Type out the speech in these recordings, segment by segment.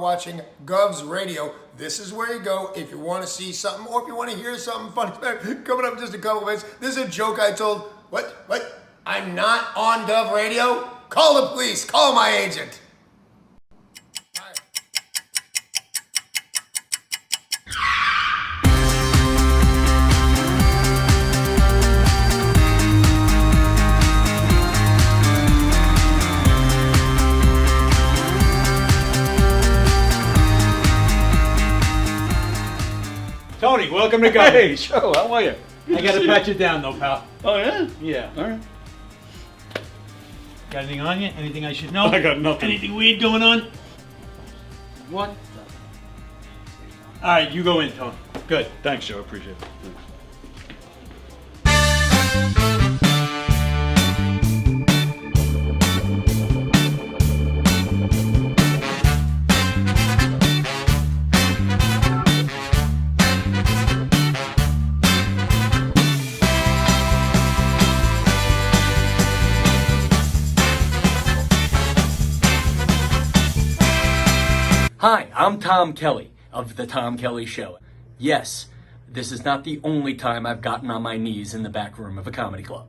watching Gov's Radio. This is where you go if you want to see something or if you want to hear something funny. Coming up in just a couple minutes. This is a joke I told. What? I'm not on Gov Radio? Call the police. Call my agent. Tony, welcome to Go. Hey, Joe, how are you? I gotta pat you down though, pal. Oh, yeah? Yeah. All right. Got anything on you? Anything I should know? I got nothing. Anything weird going on? What? Alright, you go in, Tony. Good. Thanks, Joe. Appreciate it. Thanks. Hi, I'm Tom Kelly of The Tom Kelly Show. Yes, this is not the only time I've gotten on my knees in the back room of a comedy club.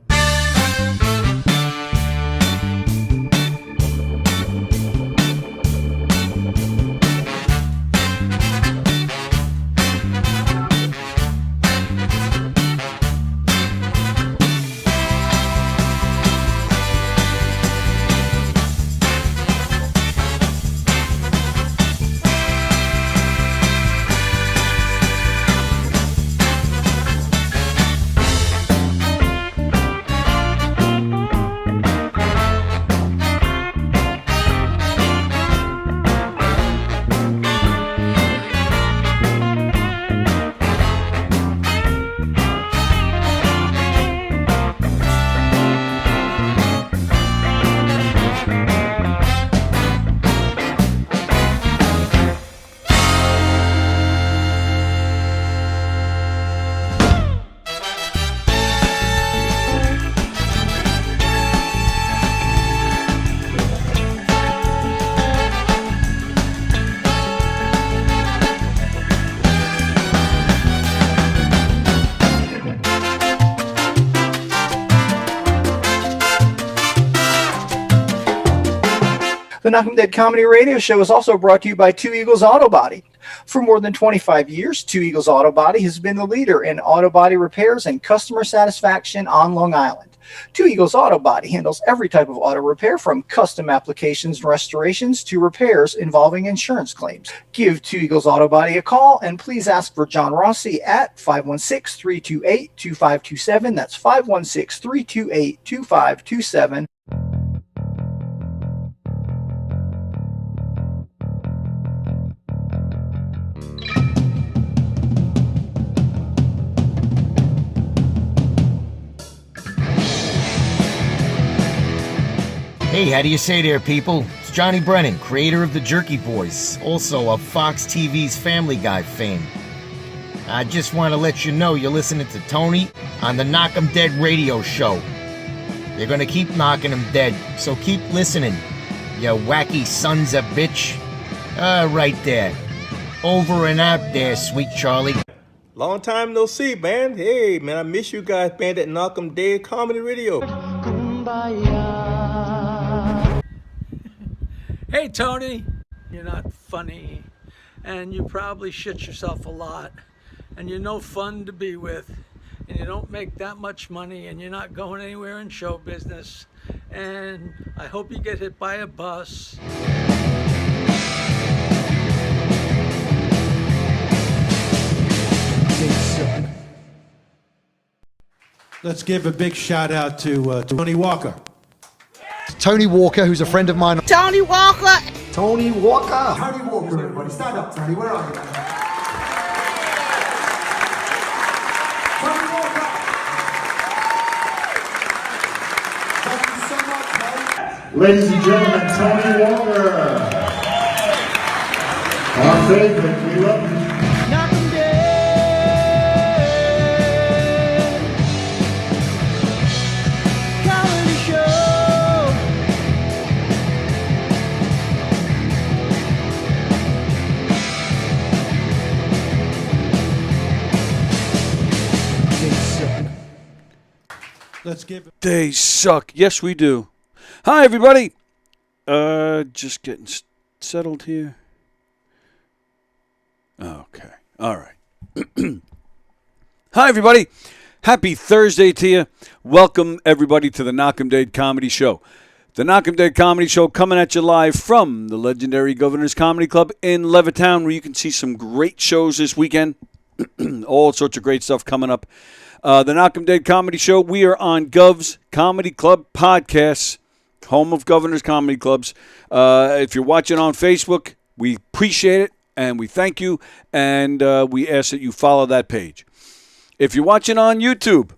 The Knock 'em Dead Comedy Radio Show is also brought to you by Two Eagles Auto Body. For more than 25 years, Two Eagles Auto Body has been the leader in auto body repairs and customer satisfaction on Long Island. Two Eagles Auto Body handles every type of auto repair from custom applications and restorations to repairs involving insurance claims. Give Two Eagles Auto Body a call and please ask for John Rossi at 516-328-2527. That's 516-328-2527. Hey, how do you say there, people? It's Johnny Brennan, creator of the Jerky Boys, also of Fox TV's Family Guy fame. I just want to let you know you're listening to Tony on the Knock 'em Dead Radio Show. They're gonna keep knocking 'em dead, so keep listening, you wacky sons of bitch. Right there. Over and out there, sweet Charlie. Long time no see, man. Hey, man, I miss you guys, man, that Knock 'em Dead Comedy Radio. Hey Tony, you're not funny, and you probably shit yourself a lot, and you're no fun to be with, and you don't make that much money, and you're not going anywhere in show business, and I hope you get hit by a bus. Let's give a big shout out to Tony Walker. Tony Walker, who's a friend of mine. Tony Walker! Tony Walker! Tony Walker, everybody. Stand up, Tony. Where are you? Tony Walker! Thank you so much, mate. Ladies and gentlemen, Tony Walker. Our favorite. We love you. Knock 'em dead. Comedy show. Let's give They suck. Yes, we do. Hi, everybody. Just getting settled here. Okay. All right. Hi, everybody. Happy Thursday to you. Welcome, everybody, to the Knock 'em Dead Comedy Show. The Knock 'em Dead Comedy Show coming at you live from the legendary Governor's Comedy Club in Levittown, where you can see some great shows this weekend. All sorts of great stuff coming up. The Knock 'em Dead Comedy Show. We are on Gov's Comedy Club Podcasts, home of Governor's Comedy Clubs. If you're watching on Facebook, we appreciate it, and we thank you, and we ask that you follow that page. If you're watching on YouTube,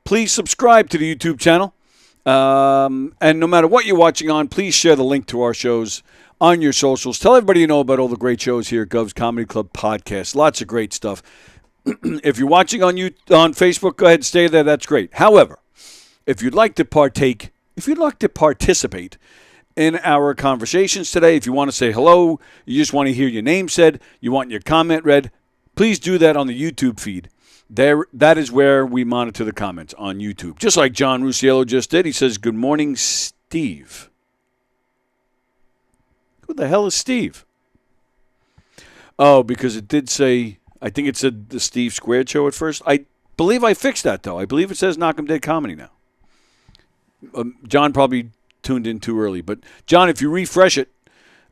please subscribe to the YouTube channel. And no matter what you're watching on, please share the link to our shows on your socials. Tell everybody you know about all the great shows here at Gov's Comedy Club Podcast. Lots of great stuff. If you're watching on Facebook, go ahead and stay there. That's great. However, if you'd like to participate in our conversations today, if you want to say hello, you just want to hear your name said, you want your comment read, please do that on the YouTube feed. That is where we monitor the comments on YouTube. Just like John Rusiello just did. He says, "Good morning, Steve." Who the hell is Steve? Oh, because it did say, I think it said the Steve Squared Show at first. I believe I fixed that, though. I believe it says Knock 'em Dead Comedy now. John probably tuned in too early. But, John, if you refresh it,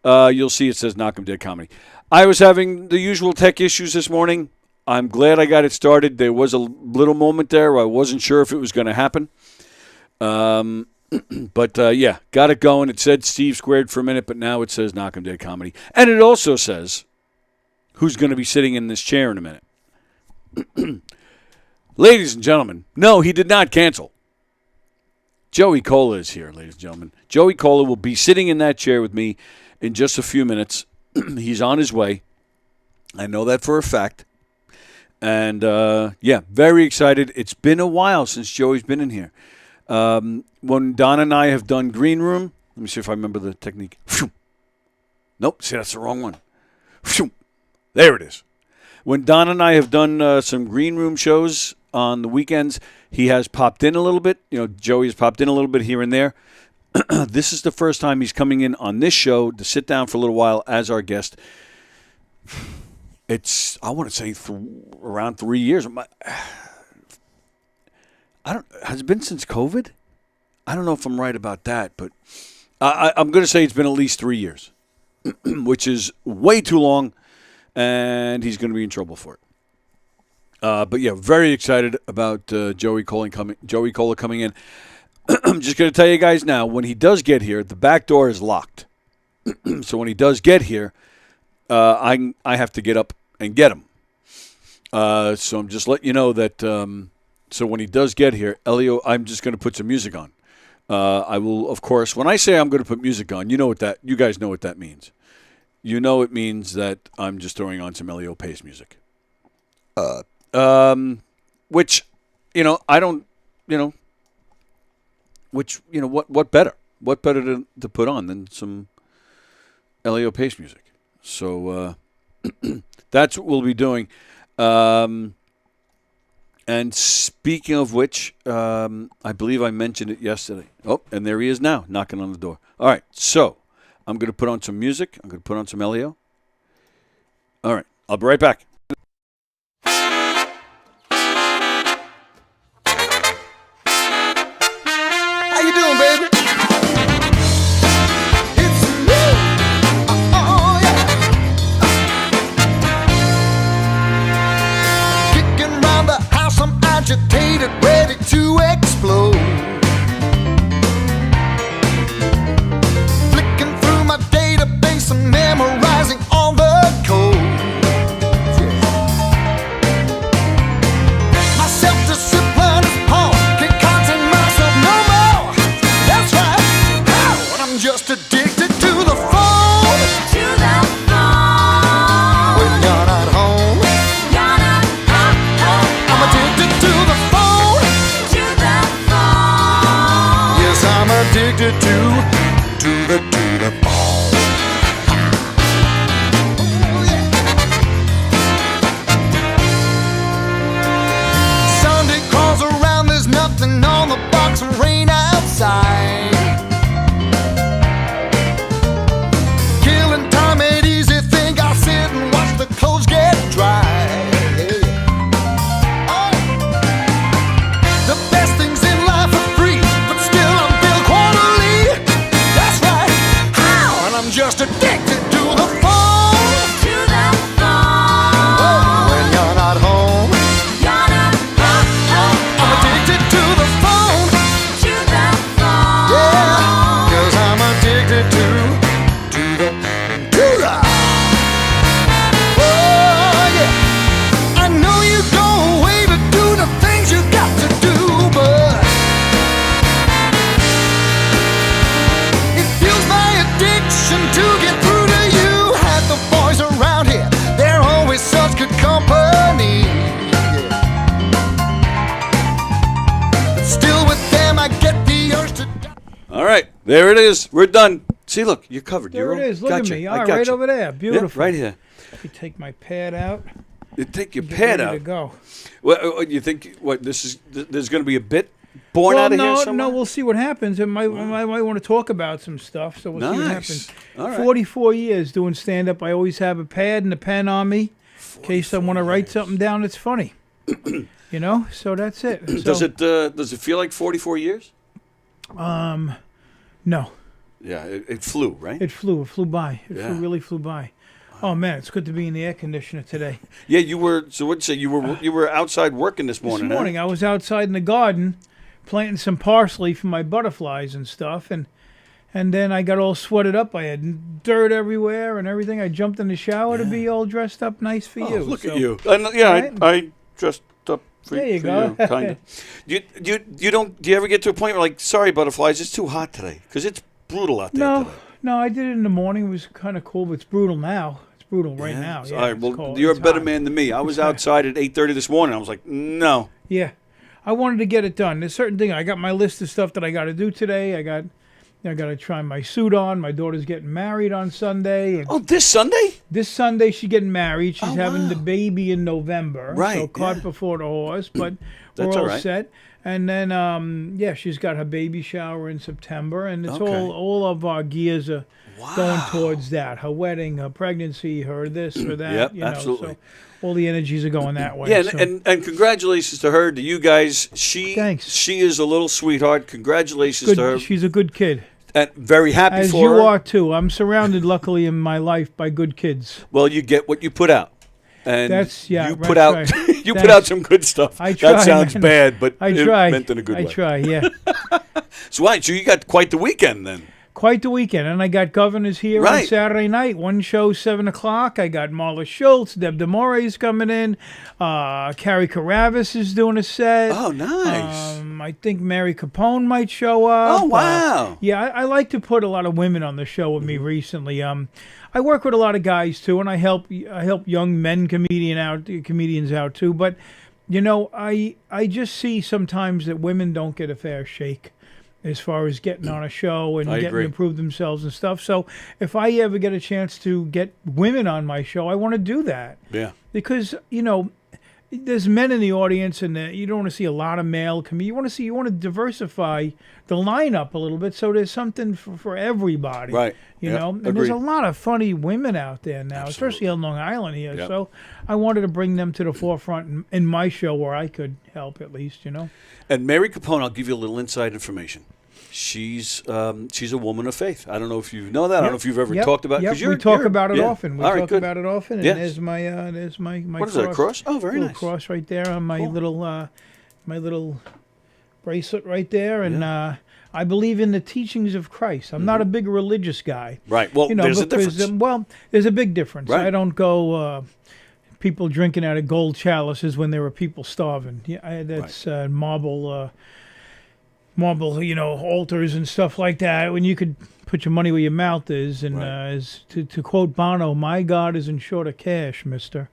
you'll see it says Knock 'em Dead Comedy. I was having the usual tech issues this morning. I'm glad I got it started. There was a little moment there where I wasn't sure if it was going to happen. But, yeah, got it going. It said Steve Squared for a minute, but now it says Knock 'em Dead Comedy. And it also says who's going to be sitting in this chair in a minute. Ladies and gentlemen, no, he did not cancel. Joey KOLA is here, ladies and gentlemen. Joey KOLA will be sitting in that chair with me in just a few minutes. He's on his way. I know that for a fact. And, yeah, very excited. It's been a while since Joey's been in here. When Don and I have done Green Room, let me see if I remember the technique. Nope, see, that's the wrong one. There it is. When Don and I have done some Green Room shows on the weekends, he has popped in a little bit. You know, Joey has popped in a little bit here and there. This is the first time he's coming in on this show to sit down for a little while as our guest. It's, I want to say, around 3 years. Has it been since COVID? I don't know if I'm right about that, but I'm going to say it's been at least 3 years, which is way too long, and he's going to be in trouble for it. But yeah, very excited about Joey KOLA coming in. I'm just going to tell you guys now, when he does get here, the back door is locked. So when he does get here, I have to get up and get him. So I'm just letting you know that. So when he does get here, Elio, I'm just going to put some music on. I will, of course, when I say I'm going to put music on, you guys know what that means. You know it means that I'm just throwing on some Elio Pace music. Which, I don't, what better? What better to put on than some Elio Pace music? So that's what we'll be doing. And speaking of which, I believe I mentioned it yesterday. Oh, and there he is now, knocking on the door. All right, so I'm going to put on some music. I'm going to put on some Elio. All right, I'll be right back. How you doing, baby? It's me. Oh, yeah. Kicking around the house, I'm agitated, ready to explode. Flicking through my database and memorizing all the code. My self-discipline is poor, can't contain myself no more. That's right, I'm just addicted to the phone. To the phone. When you're not home, you're not home. I'm addicted to the phone. To the phone. Yes, I'm addicted to the phone. Sunday calls around, there's nothing on right, there it is. We're done. See, look, you're covered. There You're it is. Look gotcha. at me. I All got right you. over there. Beautiful. Yeah, right here. Let me take my pad out. You take your Get pad ready out. to go. What you think? What this is? There's going to be a bit born out of here somewhere. No, we'll see what happens. I might want to talk about some stuff, so we'll see what Nice. happens. All right. 44 years doing stand-up. I always have a pad and a pen on me in case I want to write something down that's funny. You know, so that's it. Does it feel like 44 years? No. Yeah, it flew, right? It flew by. It Yeah. really flew by. Oh man, it's good to be in the air conditioner today. Yeah, you were. So what'd you say? You were outside working this morning. This morning I was outside in the garden planting some parsley for my butterflies and stuff, and then I got all sweated up. I had dirt everywhere and everything. I jumped in the shower to be all dressed up nice for you. Look So, at you. right? I dressed up for, There you for go. you, kind of. You don't. Do you ever get to a point where like, sorry, butterflies, it's too hot today because it's brutal out there today. No, I did it in the morning. It was kind of cool, but it's brutal now. It's brutal right now. Yeah, All right. it's Well, cold. you're It's a better hot. man than me. I was outside at 8:30 this morning. I was like, no. Yeah, I wanted to get it done. There's certain thing. I got my list of stuff that I got to do today. I got to try my suit on. My daughter's getting married on Sunday. And Oh, this Sunday? this Sunday she's getting married. She's having wow. the baby in November. Right, So cart yeah. before the horse, but That's we're all all right. set. And then she's got her baby shower in September, and it's Okay. all of our gears are going towards that. Her wedding, her pregnancy, her this or that. Yep, you know, absolutely. So all the energies are going that way. Yeah, so. and congratulations to her, to you guys. Thanks. She is a little sweetheart. Congratulations to her. She's a good kid. And very happy As for you her. are too. I'm surrounded, luckily, in my life by good kids. Well, you get what you put out. And you put out that's right. you put out some good stuff. I try, that sounds man. bad, but I it try. meant in a good way. I try, yeah. So you got quite the weekend then. Quite the weekend. And I got Governors here on Right. Saturday night. One show, 7 o'clock. I got Marla Schultz, Deb DeMore's coming in. Carrie Carabas is doing a set. Oh, nice. I think Mary Capone might show up. Oh, wow. Yeah, I like to put a lot of women on the show with me recently. I work with a lot of guys too, and I help young men comedians out too. But you know, I just see sometimes that women don't get a fair shake as far as getting on a show and I getting agree. to prove themselves and stuff. So if I ever get a chance to get women on my show, I want to do that. Yeah. Because, you know, there's men in the audience, and you don't want to see a lot of male comedians. You want to diversify the lineup a little bit, so there's something for everybody. Right. You Yep. know, and Agreed. there's a lot of funny women out there now, especially on Long Island here. Yep. So I wanted to bring them to the forefront in my show where I could help at least. You know. And Mary Capone, I'll give you a little inside information. She's a woman of faith. I don't know if you know that. I don't know if you've ever talked about it. Yep. 'Cause you're- We talk you're- about it yeah. often. We All right, talk good. about it often. And Yes. there's my What is that, a cross? Oh, very little nice. cross right there on my Cool. little bracelet right there. And I believe in the teachings of Christ. I'm not a big religious guy. Right. Well, You know, there's a because, difference. well, there's a big difference. Right. I don't go people drinking out of gold chalices when there were people starving. Yeah, that's marble, you know, altars and stuff like that. When you could put your money where your mouth is, and as to quote Bono, "My God isn't short of cash, Mister."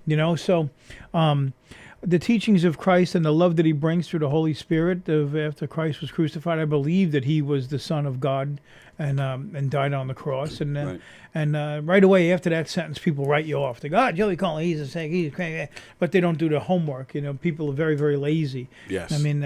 You know, so the teachings of Christ and the love that He brings through the Holy Spirit of after Christ was crucified, I believe that He was the Son of God and died on the cross. And right away after that sentence, people write you off. They go, Joey Cola, he's a saint, he's crazy. But they don't do the homework. You know, people are very, very lazy. Yes. I mean,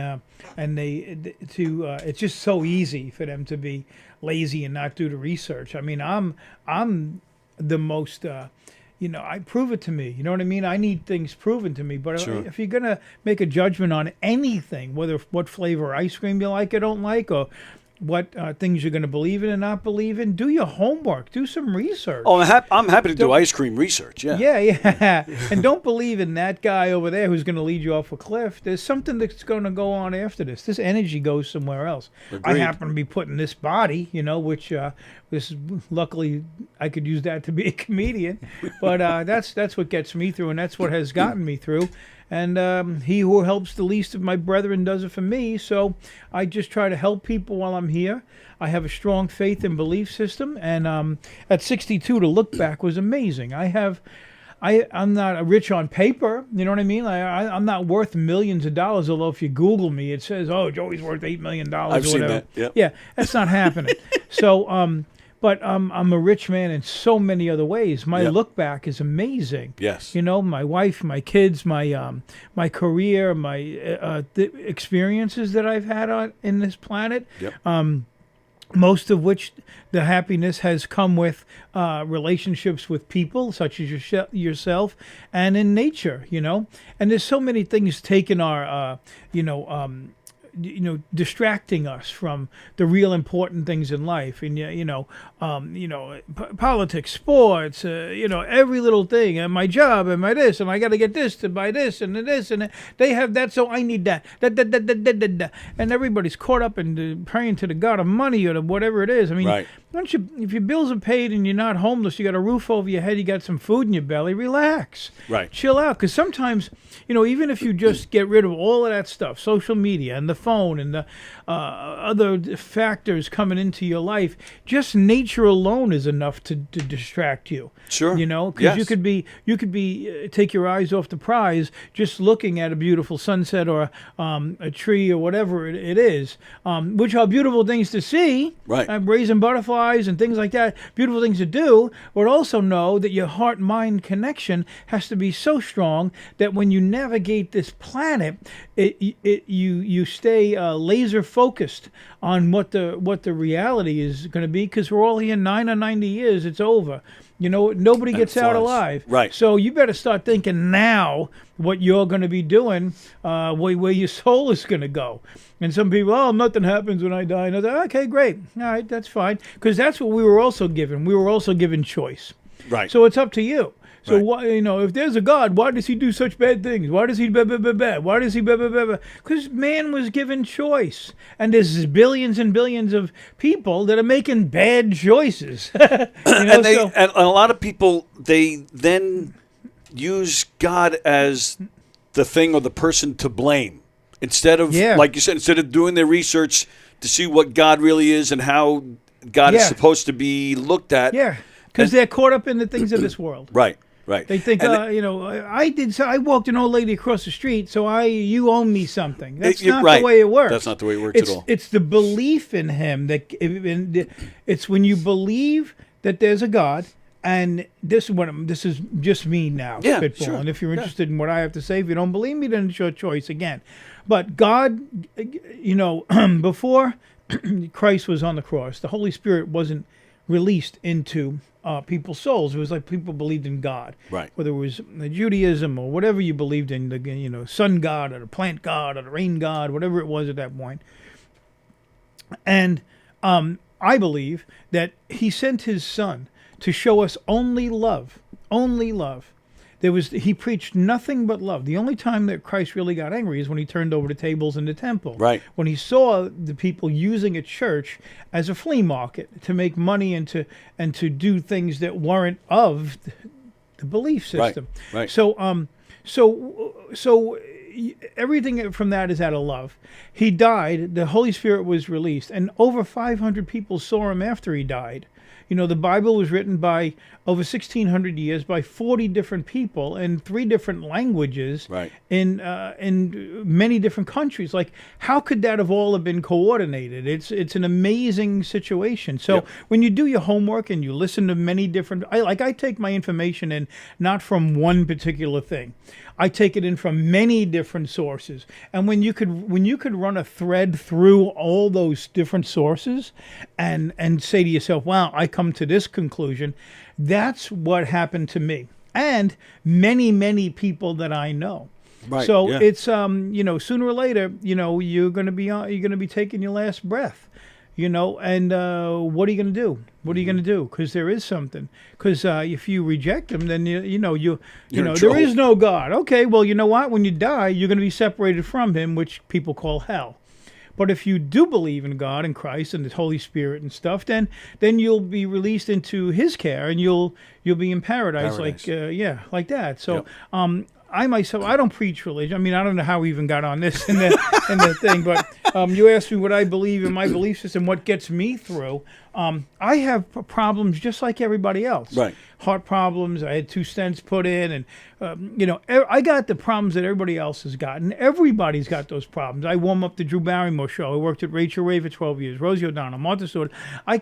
and it's just so easy for them to be lazy and not do the research. I mean, I'm the most. I prove it to me. You know what I mean? I need things proven to me. But Sure. if you're gonna make a judgment on anything, whether what flavor ice cream you like or don't like, or what things you're going to believe in and not believe in, do your homework. Do some research. Oh, I'm happy to do ice cream research. Yeah. Yeah. And don't believe in that guy over there who's going to lead you off a cliff. There's something that's going to go on after this. This energy goes somewhere else. I Agreed. happen to be put in this body, you know, which luckily I could use that to be a comedian. But that's what gets me through, and that's what has gotten me through. And he who helps the least of my brethren does it for me. So I just try to help people while I'm here. I have a strong faith and belief system. And at 62, to look back was amazing. I have I'm not rich on paper. You know what I mean? I'm not worth millions of dollars. Although if you Google me, it says, "Oh, Joey's worth $8 million." I've seen that. Yep. Yeah, that's not happening. So, but I'm a rich man in so many other ways. My look back is amazing. Yes. You know, my wife, my kids, my career, my the experiences that I've had in this planet. Yep. Most of which the happiness has come with relationships with people such as yourself and in nature, you know. And there's so many things taking our, distracting us from the real important things in life. And politics, sports, every little thing, and my job, and my this, and I got to get this to buy this, and this, and they have that, so I need that. And everybody's caught up in praying to the God of money or whatever it is. I mean, Right. if your bills are paid and you're not homeless, you got a roof over your head, you got some food in your belly, relax. Right. Chill out. Because sometimes, even if you just get rid of all of that stuff, social media and the phone and the other factors coming into your life, just nature alone is enough to distract you. Sure. Because Yes. you could be take your eyes off the prize just looking at a beautiful sunset or a tree or whatever it is, which are beautiful things to see. Right. Raising butterflies and things like that, beautiful things to do. But also know that your heart-mind connection has to be so strong that when you navigate this planet, you stay laser focused on what the reality is going to be, because we're all here 9 or 90 years. It's over. Nobody gets out alive. Right. So you better start thinking now what you're going to be doing, where your soul is going to go. And some people, nothing happens when I die. And I thought, okay, great. All right, that's fine. Because that's what we were also given. We were also given choice. Right. So it's up to you. So Right. why, if there's a God, why does he do such bad things? Why does he blah, blah, blah, blah? Why does he blah, blah, blah, blah? Because man was given choice. And there's billions and billions of people that are making bad choices. And a lot of people, they then use God as the thing or the person to blame. Instead of, like you said, instead of doing their research to see what God really is and how God is supposed to be looked at. Yeah, because they're caught up in the things of this world. Right. Right. They think, I walked an old lady across the street, so you owe me something. That's not the way it works. That's not the way it works at all. It's the belief in him it's when you believe that there's a God, and this is just me now, spitball. Sure. And if you're interested in what I have to say, if you don't believe me, then it's your choice again. But God, before Christ was on the cross, the Holy Spirit wasn't released into people's souls. It was like people believed in God, right? Whether it was Judaism or whatever you believed in, the sun god or the plant god or the rain god, whatever it was at that point. And I believe that he sent his son to show us only love. He preached nothing but love. The only time that Christ really got angry is when he turned over the tables in the temple. Right. When he saw the people using a church as a flea market to make money and to do things that weren't of the belief system. Right. So everything from that is out of love. He died, the Holy Spirit was released, and over 500 people saw him after he died. The Bible was written by over 1,600 years by 40 different people in 3 different languages, right, in many different countries. Like, how could that have all have been coordinated? It's an amazing situation. So when you do your homework and you listen to many different, I take my information in not from one particular thing. I take it in from many different sources. And when you could run a thread through all those different sources and say to yourself, wow, I come to this conclusion, that's what happened to me. And many, many people that I know. Right. So it's sooner or later, you're gonna be taking your last breath. And what are you going to do? What are you going to do? Because there is something. Because if you reject him, then there is no God. Okay, well, you know what? When you die, you're going to be separated from him, which people call hell. But if you do believe in God and Christ and the Holy Spirit and stuff, then you'll be released into his care and you'll be in paradise. Like that. So I myself, I don't preach religion. I mean, I don't know how we even got on this in the thing, but you asked me what I believe in my belief system, what gets me through. I have problems just like everybody else. Right. Heart problems. I had 2 stents put in, and I got the problems that everybody else has gotten. Everybody's got those problems. I warm up the Drew Barrymore show. I worked at Rachel Ray for 12 years. Rosie O'Donnell, Martha Stewart. I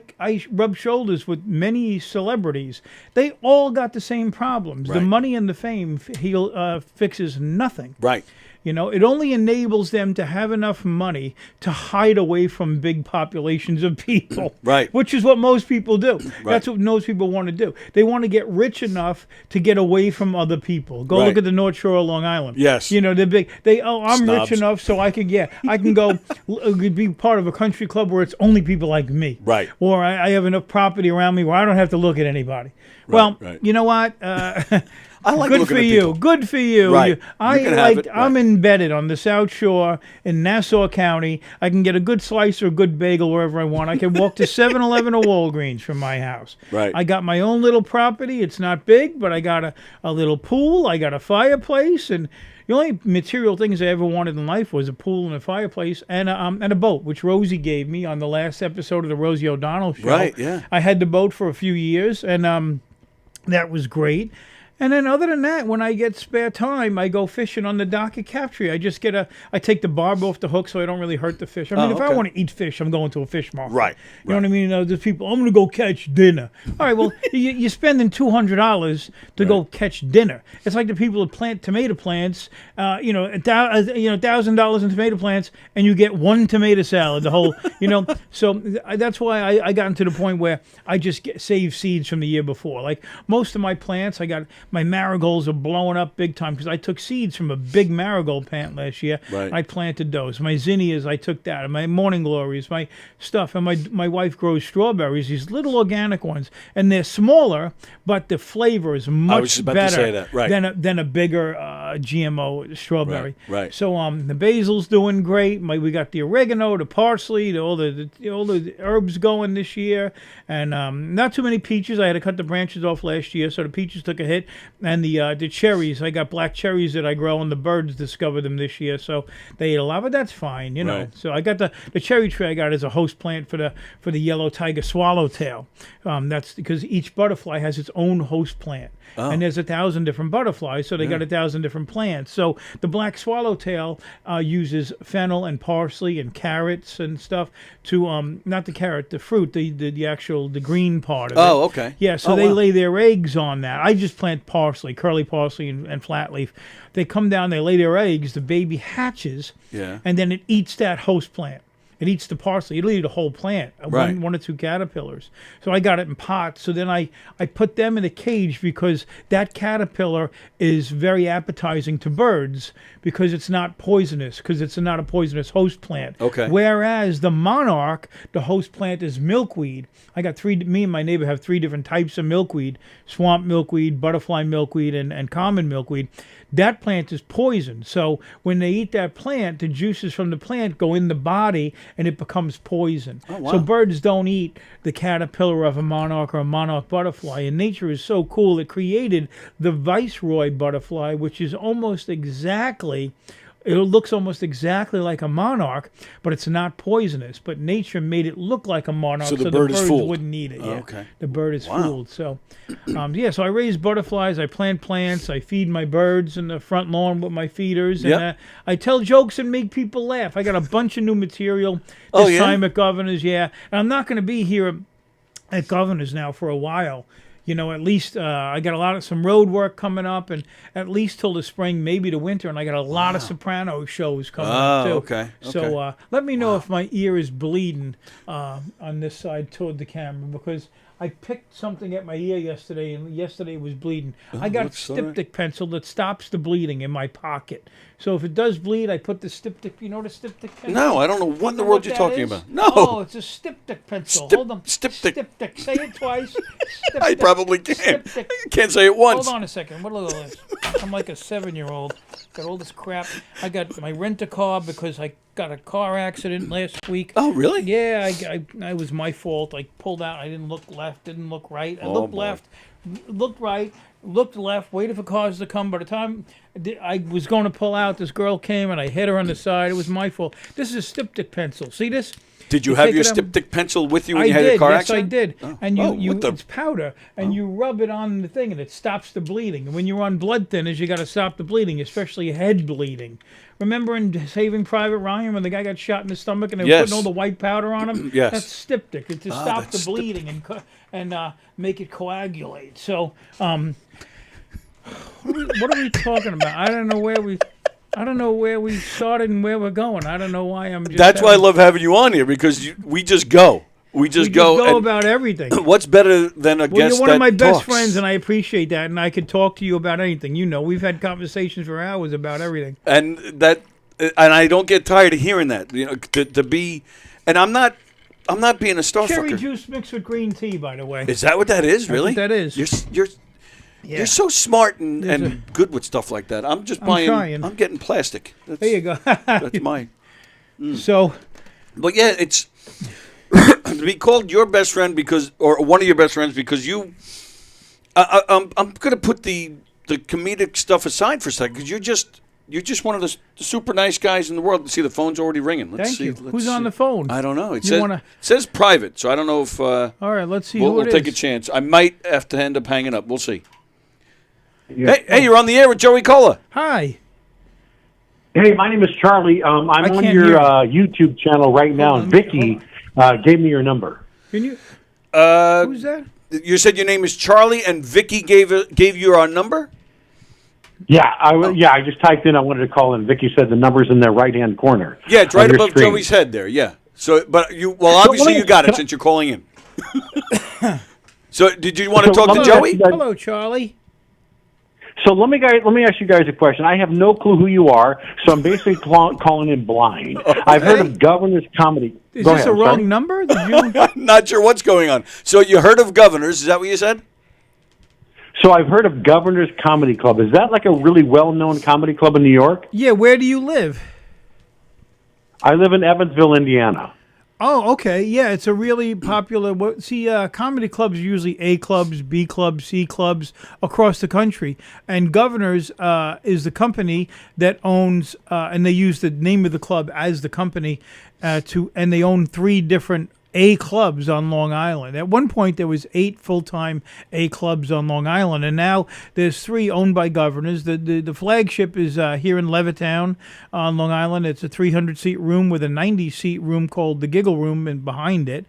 rubbed shoulders with many celebrities. They all got the same problems. Right. The money and the fame fixes nothing. Right. It only enables them to have enough money to hide away from big populations of people. Right. Which is what most people do. Right. That's what most people want to do. They want to get rich enough to get away from other people. Go Right. look at the North Shore of Long Island. Yes. They're big. I'm Snobs. rich enough so I can go be part of a country club where it's only people like me. Right. Or I have enough property around me where I don't have to look at anybody. Right, Well, right. you know what? I like good looking for at you. people. Good for you. Right. You can have it. I'm Right. embedded on the South Shore in Nassau County. I can get a good slice or a good bagel wherever I want. I can walk to 7-Eleven or Walgreens from my house. Right. I got my own little property. It's not big, but I got a little pool. I got a fireplace, and the only material things I ever wanted in life was a pool and a fireplace and a boat, which Rosie gave me on the last episode of the Rosie O'Donnell show. Right, yeah. I had the boat for a few years, and that was great. And then other than that, when I get spare time, I go fishing on the dock at Captree. I take the barb off the hook so I don't really hurt the fish. I mean, if I okay. want to eat fish, I'm going to a fish market. Right, You know what I mean? There's people, I'm going to go catch dinner. All right, well, you're spending $200 to go catch dinner. It's like the people that plant tomato plants, $1,000 in tomato plants, and you get 1 tomato salad, the whole, So that's why I got to the point where I just save seeds from the year before. Like most of my plants, my marigolds are blowing up big time because I took seeds from a big marigold plant last year. Right. I planted those. My zinnias, I took that. And my morning glories, my stuff. And my wife grows strawberries, these little organic ones. And they're smaller, but the flavor is much just about better to say that. Right. than a bigger GMO strawberry. Right. So the basil's doing great. We got the oregano, the parsley, all the herbs going this year. And not too many peaches. I had to cut the branches off last year, so the peaches took a hit. And the cherries, I got black cherries that I grow, and the birds discovered them this year, so they ate a lot. But that's fine, Right. So I got the cherry tree I got as a host plant for the yellow tiger swallowtail. That's because each butterfly has its own host plant. Oh. And there's 1,000 different butterflies, so they got 1,000 different plants. So the black swallowtail uses fennel and parsley and carrots and stuff to not the carrot, the fruit, the green part of it. Oh, okay. Yeah, so Oh, they wow. lay their eggs on that. I just plant parsley, curly parsley, and flat leaf. They come down, they lay their eggs, the baby hatches, Yeah. and then it eats that host plant. It eats the parsley. It'll eat a whole plant, Right. one or two caterpillars. So I got it in pots. So then I put them in a cage because that caterpillar is very appetizing to birds because it's not poisonous, because it's not a poisonous host plant. Okay. Whereas the monarch, the host plant is milkweed. Me and my neighbor have 3 different types of milkweed: swamp milkweed, butterfly milkweed, and common milkweed. That plant is poison. So when they eat that plant, the juices from the plant go in the body and it becomes poison. Oh, wow. So birds don't eat the caterpillar of a monarch or a monarch butterfly. And nature is so cool. It created the viceroy butterfly, which is almost exactly... It looks almost exactly like a monarch, but it's not poisonous. But nature made it look like a monarch, So the the bird is birds fooled. wouldn't eat it. Oh, Yeah. okay. The bird is Wow. fooled. So, so I raise butterflies. I plant plants. I feed my birds in the front lawn with my feeders. And Yep. I tell jokes and make people laugh. I got a bunch of new material this Oh, yeah? time at Governor's. Yeah, and I'm not going to be here at Governor's now for a while. At least I got some road work coming up, and at least till the spring, maybe the winter, and I got a lot of soprano shows coming up too. Okay. So let me know if my ear is bleeding on this side toward the camera, because I picked something at my ear yesterday, and yesterday it was bleeding. I got a that's all right. styptic pencil that stops the bleeding in my pocket. So if it does bleed, I put the styptic. You know the styptic pencil? No, I don't know what in the world you're that talking is? about. No. Oh, it's a styptic pencil. Hold on. Styptic. Styptic. Say it twice. I Styptic. probably can. Styptic. I can't say it once. Hold on a second. What are those? I'm like a 7-year-old. Got all this crap. I got my rent-a-car because I got a car accident last week. Oh, really? Yeah, I was my fault. I pulled out. I didn't look left. Didn't look right. I Oh, looked boy. left. Looked right. looked left, waited for cars to come. By the time I was going to pull out, this girl came and I hit her on the side. It was my fault. This is a styptic pencil. See this? Did you have your styptic pencil with you when I you had did, a car yes, accident? I did. Oh. And Oh, what the- it's powder, and you rub it on the thing, and it stops the bleeding. And when you're on blood thinners, you got to stop the bleeding, especially head bleeding. Remember in Saving Private Ryan when the guy got shot in the stomach and they were Yes. putting all the white powder on him? Yes. That's styptic. It's to stop the that's bleeding and make it coagulate. So, what are we talking about? I don't know where we started and where we're going. I don't know why I'm just. That's why I love having you on here, because we just go. We just go and about everything. What's better than a Well, guest you're one of that my best talks? friends, and I appreciate that. And I could talk to you about anything. You know, we've had conversations for hours about everything. And I don't get tired of hearing that. You know, to be, and I'm not being a star Cherry fucker. juice mixed with green tea, by the way. Is that what that is? That's Really? what that is. You're so smart and, There's and good with stuff like that. I'm just I'm buying. trying. I'm getting plastic. That's, There you go. that's my. So, but yeah, it's to be called your best friend or one of your best friends because you. I'm going to put the comedic stuff aside for a second because you're just one of the super nice guys in the world. See, the phone's already ringing. Let's thank see. you. Let's Who's on see. the phone? I don't know. It You says private, so I don't know if. All right, let's see We'll who it take a is. chance. I might have to end up hanging up. We'll see. Hey, you're on the air with Joey Cola. Hi. Hey, my name is Charlie. I'm on can't your hear YouTube channel right now, and Vicky gave me your number. Can you? Who's that? You said your name is Charlie, and Vicky gave you our number. Yeah, I just typed in. I wanted to call, and Vicky said the number's in the right-hand corner. Yeah, it's on right your above screen. Joey's head there. Yeah. So, but obviously you got it since you're calling in. So, did you want to talk to Joey? Hello, Charlie. So let me ask you guys a question. I have no clue who you are, so I'm basically calling in blind. I've heard of Governor's Comedy. Is Go this ahead, a wrong sorry. number? Did you? Not sure what's going on. So you heard of Governors? Is that what you said? So I've heard of Governor's Comedy Club. Is that like a really well-known comedy club in New York? Yeah. Where do you live? I live in Evansville, Indiana. Oh, okay. Yeah, it's a really popular. Comedy clubs are usually A clubs, B clubs, C clubs across the country. And Governors is the company that owns, and they use the name of the club as the company and they own 3 different A clubs on Long Island. At one point, there was 8 full-time A clubs on Long Island, and now there's 3 owned by Governors. The flagship is here in Levittown on Long Island. It's a 300-seat room with a 90-seat room called the Giggle Room and behind it.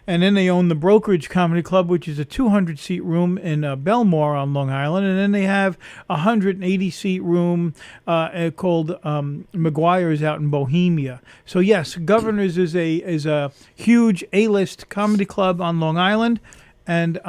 And then they own the Brokerage Comedy Club, which is a 200-seat room in Belmore on Long Island. And then they have a 180-seat room called McGuire's out in Bohemia. So yes, Governors is a huge A-list comedy club on Long Island, and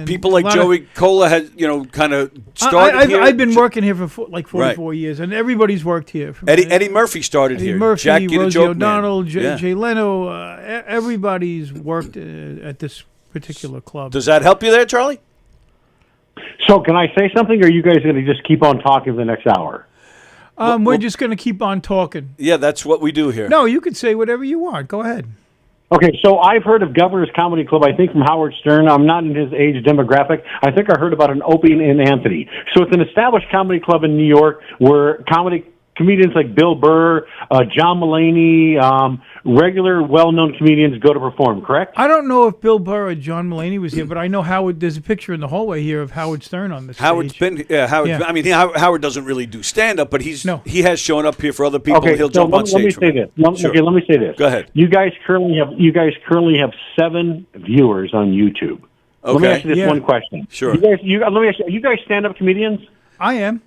People like a lot of- Joey Cola has, kind of started here. I've been working here for like 44 years, and everybody's worked here. Eddie Murphy started Eddie here. Murphy, Jackie the Rosie Joke O'Donnell, Man. Yeah. Jay Leno, everybody's worked at this particular club. Does that help you there, Charlie? So can I say something, or are you guys going to just keep on talking for the next hour? We're just going to keep on talking. Yeah, that's what we do here. No, you can say whatever you want. Go ahead. Okay, so I've heard of Governor's Comedy Club, I think from Howard Stern. I'm not in his age demographic. I think I heard about an Opie and Anthony. So it's an established comedy club in New York where comedians like Bill Burr, John Mulaney, regular well-known comedians go to perform, correct? I don't know if Bill Burr or John Mulaney was here, but I know Howard. There's a picture in the hallway here of Howard Stern on the stage. Howard's been, Howard. Yeah. I mean, Howard doesn't really do stand-up, but he has shown up here for other people. Okay, and he'll so jump on let me stage. say this. Sure. Okay, let me say this. Go ahead. You guys currently have 7 viewers on YouTube. Let me Okay. ask you this one question. Sure. Let me ask you. Are you guys stand-up comedians? I am.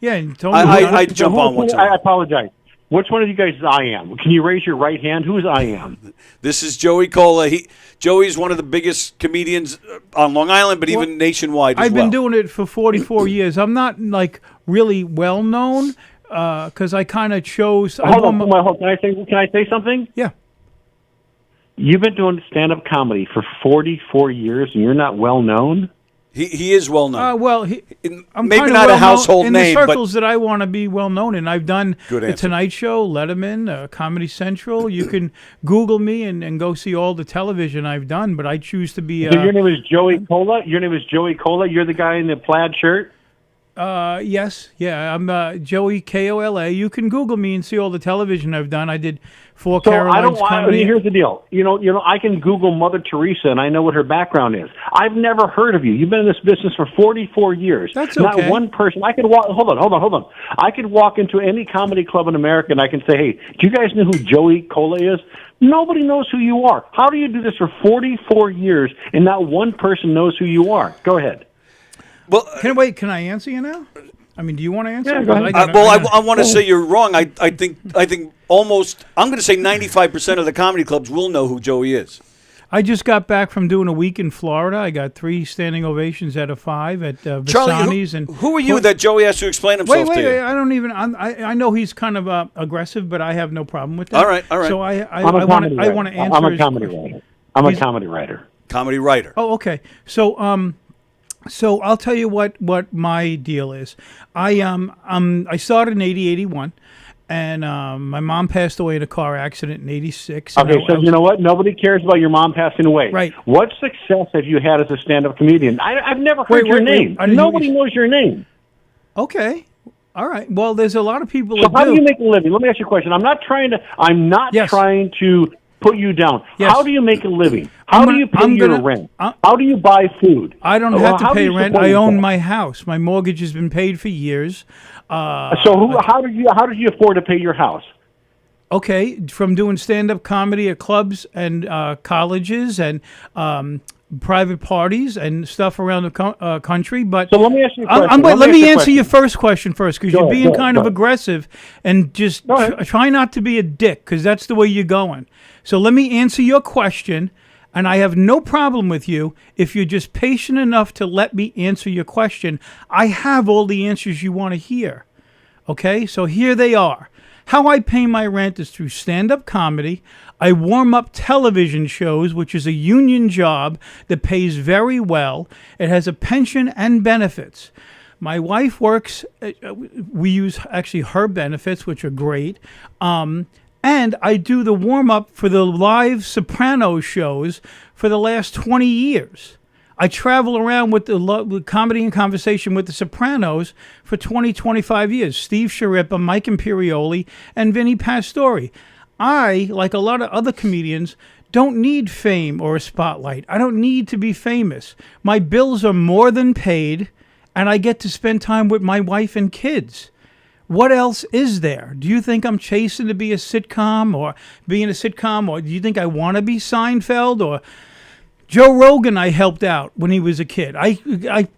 Yeah, and Tony. I jump on once. I apologize. Which one of you guys is I am? Can you raise your right hand? Who is I am? This is Joey Cola. Joey's one of the biggest comedians on Long Island, but even nationwide as I've well. been doing it for 44 years. I'm not like really well known because I kind of chose. Hold on. Can I say something? Yeah. You've been doing stand-up comedy for 44 years, and you're not well known. He is well known. Well, I'm maybe kinda not a well-known household in name, the circles that I want to be well known in. I've done Good the answer. Tonight Show, Letterman, Comedy Central. You can Google me and go see all the television I've done. But I choose to be. So your name is Joey Cola? Your name is Joey Cola? You're the guy in the plaid shirt? Yes, yeah. I'm Joey KOLA. You can Google me and see all the television I've done. I did 4 So Caroline's I don't want. comedy. Here's the deal. You know, I can Google Mother Teresa, and I know what her background is. I've never heard of you. You've been in this business for 44 years. That's Not okay. one person. I could walk. Hold on. I could walk into any comedy club in America, and I can say, "Hey, do you guys know who Joey Cola is?" Nobody knows who you are. How do you do this for 44 years, and not one person knows who you are? Go ahead. Well, Can I answer you now? I mean, do you want to answer? Yeah, go ahead. I want to say you're wrong. I think almost, I'm going to say 95% of the comedy clubs will know who Joey is. I just got back from doing a week in Florida. I got 3 standing ovations out of 5 at Charlie, Visani's. who are you that Joey has to explain himself to you? Wait, I don't even. I know he's kind of aggressive, but I have no problem with that. All right. So I'm I a want comedy to answer. writer. I'm a his comedy question. writer. I'm a comedy writer. Comedy writer. Oh, okay. So I'll tell you what my deal is. I started in 80-81, and my mom passed away in a car accident in 86. Okay, so you know what? Nobody cares about your mom passing away. Right. What success have you had as a stand-up comedian? I've never heard your name. Nobody knows your name. Okay. All right. Well, there's a lot of people So that how do you make a living? Let me ask you a question. I'm not trying to put you down. Yes. How do you make a living? How do you pay your rent? How do you buy food? I don't have to How do pay you rent. support I own yourself? my house. My mortgage has been paid for years. How did you afford to pay your house? Okay, from doing stand-up comedy at clubs and colleges and private parties and stuff around the country. But so let me ask you a question. Let me answer your first question first, because Go you're ahead, being go kind ahead. of aggressive, and just try not to be a dick, because that's the way you're going. So let me answer your question, and I have no problem with you if you're just patient enough to let me answer your question. I have all the answers you want to hear. Okay, so here they are. How I pay my rent is through stand-up comedy. I warm up television shows, which is a union job that pays very well. It has a pension and benefits. My wife works, we use actually her benefits, which are great. And I do the warm-up for the live Sopranos shows for the last 20 years. I travel around with the comedy and conversation with the Sopranos for 25 years. Steve Sciarippa, Mike Imperioli, and Vinny Pastore. I, like a lot of other comedians, don't need fame or a spotlight. I don't need to be famous. My bills are more than paid, and I get to spend time with my wife and kids. What else is there? Do you think I'm chasing to be a sitcom or being a sitcom, or do you think I want to be Seinfeld or Joe Rogan? I helped out when he was a kid.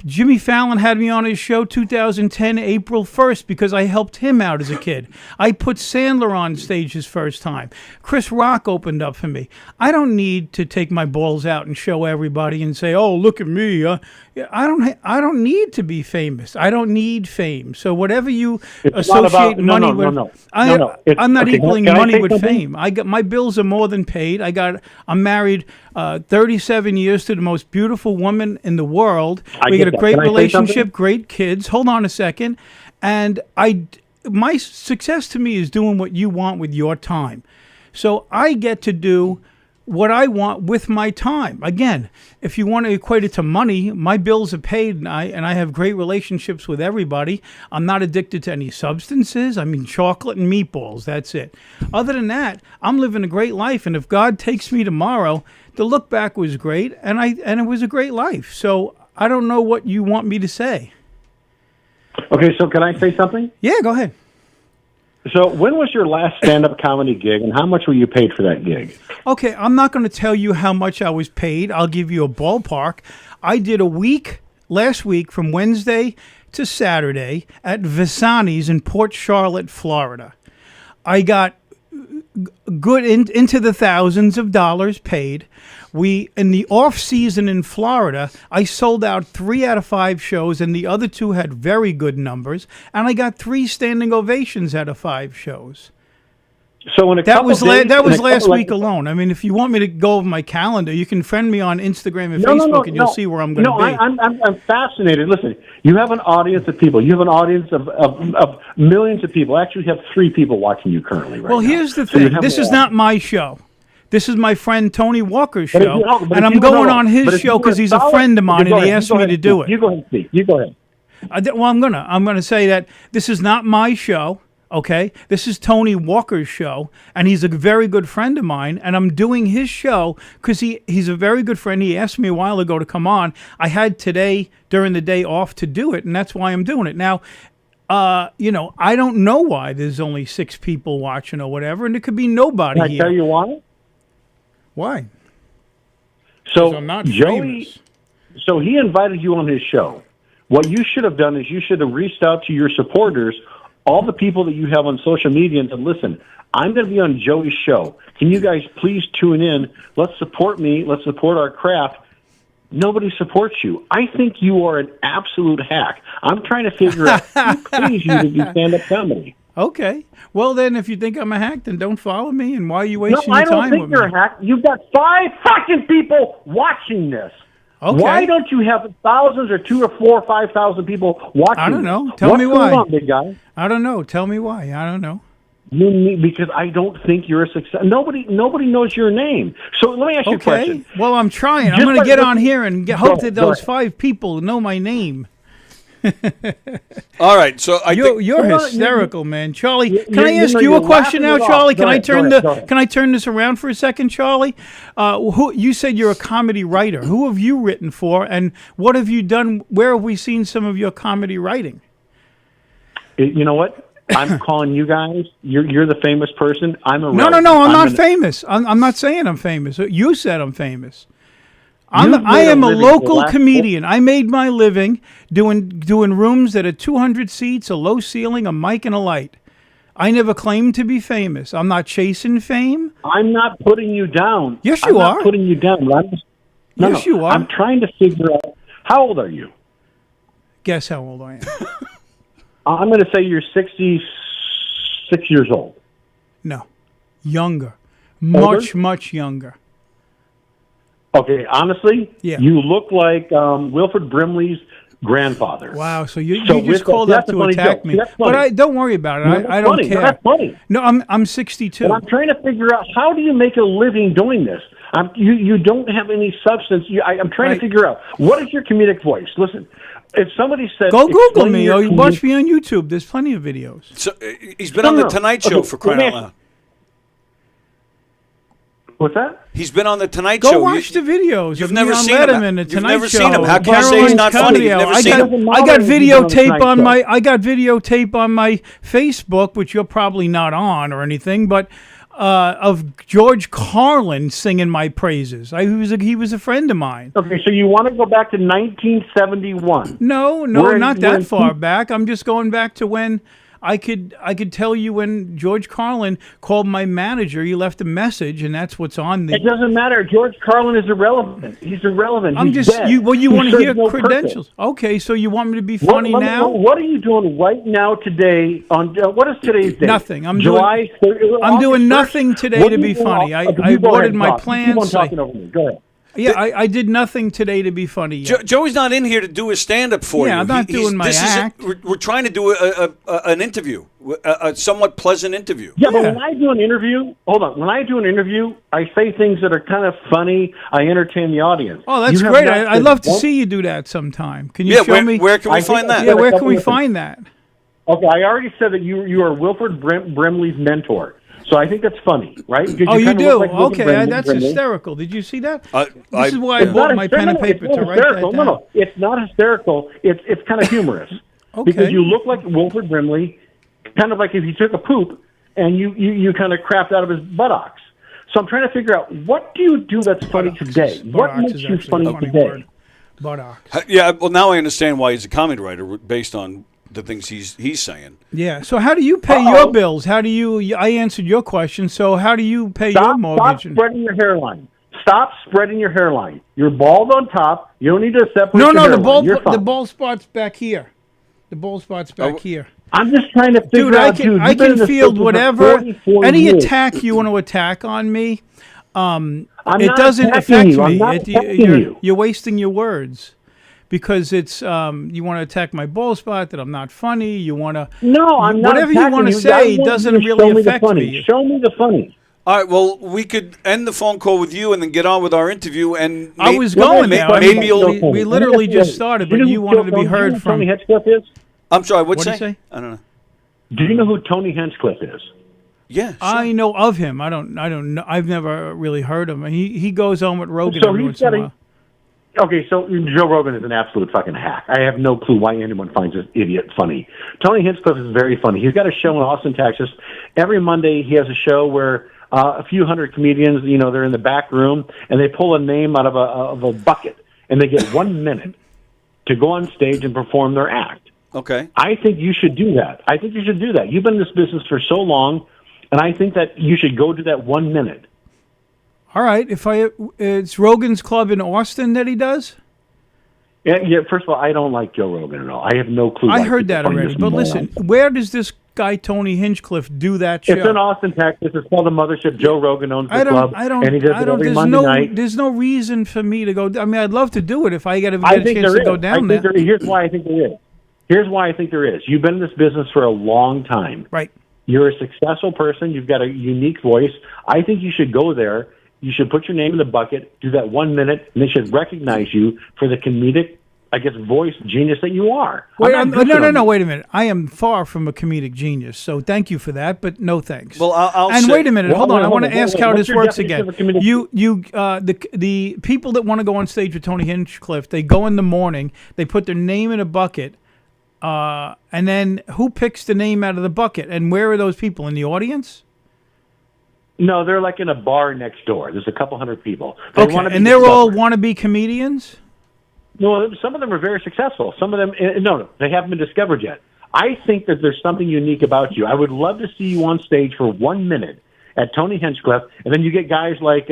Jimmy Fallon had me on his show 2010, April 1st, because I helped him out as a kid. I put Sandler on stage his first time. Chris Rock opened up for me. I don't need to take my balls out and show everybody and say, "Oh, look at me." I don't need to be famous. I don't need fame. So whatever you associate money with, I'm not equaling money with fame. My bills are more than paid. I'm married 37 years to the most beautiful woman in the world. We got a great relationship, great kids. Hold on a second. And my success to me is doing what you want with your time. So I get to do what I want with my time. Again, if you want to equate it to money, my bills are paid, and I have great relationships with everybody. I'm not addicted to any substances. I mean, chocolate and meatballs, that's it. Other than that, I'm living a great life, and if God takes me tomorrow, the look back was great, and it was a great life. So I don't know what you want me to say. Okay, so can I say something? Yeah, go ahead. So when was your last stand-up comedy gig, and how much were you paid for that gig? Okay, I'm not going to tell you how much I was paid. I'll give you a ballpark. I did a week last week from Wednesday to Saturday at Visani's in Port Charlotte, Florida. I got good into the thousands of dollars paid. In the off season in Florida, I sold out 3 out of 5 shows, and the other 2 had very good numbers, and I got 3 standing ovations out of 5 shows. So in a That couple was days, that in was a last couple, week alone. I mean, if you want me to go over my calendar, you can friend me on Instagram and No, no, Facebook, no, and you'll no. see where I'm going to be. I'm fascinated. Listen, you have an audience of people. You have an audience of millions of people. Actually, you have 3 people watching you currently right Well, now. here's the So you thing. have This is more. not my show. This is my friend Tony Walker's But if show, you- but and if I'm you- going no, on but his if you show were because he's a solid- friend of mine, okay, go and he ahead, asked you go me ahead to and do speak. it. You go ahead and speak. You go ahead. Well, I'm gonna say that this is not my show. Okay, this is Tony Walker's show, and he's a very good friend of mine, and I'm doing his show because he's a very good friend. He asked me a while ago to come on. I had today during the day off to do it, and that's why I'm doing it now. I don't know why there's only 6 people watching or whatever, and it could be nobody Can I here. tell you why? Why? So I'm not Joey, famous. so he invited you on his show. What you should have done is you should have reached out to your supporters, all the people that you have on social media, and said, listen, I'm going to be on Joey's show. Can you guys please tune in? Let's support me. Let's support our craft. Nobody supports you. I think you are an absolute hack. I'm trying to figure out who pays you to do stand-up comedy. Okay. Well, then, if you think I'm a hack, then don't follow me. And why are you No, wasting I your don't time think with you're me? a hack. You've got 5 fucking people watching this. Okay. Why don't you have thousands or 2 or 4 or 5,000 people watching? I don't know. this? Tell What's me going why. on, big guy? I don't know. Tell me why. I don't know. You need, because I don't think you're a success. Nobody knows your name. So let me ask you a Okay. question. Well, I'm trying. I'm Just going to like get what- on here and Go hope ahead, that go those ahead. 5 people know my name. All right, so You're Well, no, hysterical, man, Charlie. you- Can I you ask know, you a you're question now, laughing it off. Charlie? Go Can I ahead, turn go ahead. Can I turn this around for a second, Charlie? Who you said you're a comedy writer? Who have you written for, and what have you done? Where have we seen some of your comedy writing? You know what? I'm calling you guys. You're the famous person. I'm a No, I'm not famous. I'm not saying I'm famous. You said I'm famous. You've I made a am a living for the local last- comedian. I made my living doing rooms that are 200 seats, a low ceiling, a mic, and a light. I never claimed to be famous. I'm not chasing fame. I'm not putting you down. Yes, I'm you not are. putting you down. Yes, you are. I'm trying to figure out, how old are you? Guess how old I am. I'm going to say you're 66 years old. No, younger, Older? much younger. Okay, honestly, Yeah. you look like Wilford Brimley's grandfather. Wow, so you So just with called that- up that's a to funny attack joke. me. See, that's But funny. don't worry about it. No, that's I don't funny. No, care. that's funny. No, I'm 62. But I'm trying to figure out, how do you make a living doing this? You don't have any substance. I'm trying Right. to figure out, what is your comedic voice? Listen, if somebody said, Go Google explain me, your or you watch me on YouTube. There's plenty of videos. So, he's been on the Tonight Show Okay, for crying let out me- loud. What's that? He's been on the Tonight Go Show. watch the videos. You've of never me on seen him. Letterman, The You've Tonight never Show, seen him. How can you say he's Caroline's not funny? Comedy You've Hour. never I seen got, him. I got videotape on Tonight my. I got videotape on my Facebook, which you're probably not on or anything, but of George Carlin singing my praises. He was a friend of mine. Okay, so you want to go back to 1971? No, Where- not where- that far back. I'm just going back to when I could tell you when George Carlin called my manager. He left a message, and that's what's on the. It doesn't matter. George Carlin is irrelevant. He's irrelevant. I'm He's just dead. you. Well, you He want to serves hear no credentials? purpose. Okay, so you want me to be funny What- now? What are you doing right now today? On what is today's date? Nothing. I'm July doing. 30, I'm doing August 1st? nothing today What to do be you do? funny. I You go ahead watered and my talk. Keep on plants. talking over me. Go ahead. Yeah, I did nothing today to be funny. Yet. Joey's not in here to do his stand-up for you. Yeah, I'm not doing my act. We're trying to do an interview, a somewhat pleasant interview. Yeah, but when I do an interview, hold on. When I do an interview, I say things that are kind of funny. I entertain the audience. Oh, that's You have great. not I'd said love to one- see you do that sometime. Can you Yeah, show me? where can we I think find I that? said Yeah, a where can couple we of things. find that? Okay, I already said that you are Wilford Brimley's mentor. So I think that's funny, right? Because Oh, you kind of do? look like Wilford Okay, that's Brimley. hysterical. Did you see that? I- This is why I It's bought not my pen and hysterical. paper It's to not write that hysterical. down. No, it's not hysterical. It's kind of humorous. Okay. Because you look like Wilford Brimley, kind of like if he took a poop and you kind of crapped out of his buttocks. So I'm trying to figure out, what do you do that's funny today? What Buttocks makes is you actually funny a funny today? word. Buttocks. Yeah, well, now I understand why he's a comedy writer based on the things he's saying. Yeah. So how do you pay your bills? How do you? I answered your question. So how do you pay your Stop mortgage? spreading your hairline. Stop spreading your hairline. You're bald on top. You don't need to separate No, your no, hairline. the bald You're fine. the bald spot's back here. The bald spot's back here. I'm just trying to figure Dude, out, dude. I can field whatever, any years. attack you want to attack on me. I'm it not doesn't attacking affect you. I'm me. not attacking you. You're wasting your words because it's you want to attack my ball spot that I'm not funny. You want to I'm not. Whatever you want to say I want doesn't you to really show me the affect funny. me. Show me the funny. All right, well, we could end the phone call with you and then get on with our interview. And I was going there. Maybe you'll. We literally just started, but you wanted to be heard from. Tony Hinchcliffe is? I'm sorry. What'd What'd you you say? I don't know. Do you know who Tony Hinchcliffe is? Yeah, sure. I know of him. I don't know. I've never really heard of him. He goes on with Rogan So every he's once in a got while. Okay, so Joe Rogan is an absolute fucking hack. I have no clue why anyone finds this idiot funny. Tony Hinchcliffe is very funny. He's got a show in Austin, Texas. Every Monday he has a show where a few hundred comedians, they're in the back room and they pull a name out of a bucket and they get 1 minute to go on stage and perform their act. Okay. I think you should do that. You've been in this business for so long, and I think that you should go to that 1 minute. All right, it's Rogan's Club in Austin that he does. Yeah. First of all, I don't like Joe Rogan at all. I have no clue. I heard that already. But listen, where does this guy Tony Hinchcliffe do that show? It's in Austin, Texas. It's called the Mothership. Joe Rogan owns the club, and he does it every there's Monday night. There's no reason for me to go. I mean, I'd love to do it if I get a chance to go down there. Here's why I think there is. You've been in this business for a long time. Right. You're a successful person. You've got a unique voice. I think you should go there. You should put your name in the bucket, do that 1 minute, and they should recognize you for the comedic, voice genius that you are. Wait, no, wait a minute. I am far from a comedic genius, so thank you for that, but no thanks. Well, I'll and say, wait a minute. Hold on. I want to ask how this works again. The people that want to go on stage with Tony Hinchcliffe, they go in the morning, they put their name in a bucket, and then who picks the name out of the bucket? And where are those people? In the audience? No, they're like in a bar next door. There's a couple hundred people. And they're all wannabe comedians? No, some of them are very successful. Some of them, no, they haven't been discovered yet. I think that there's something unique about you. I would love to see you on stage for 1 minute at Tony Hinchcliffe, and then you get guys like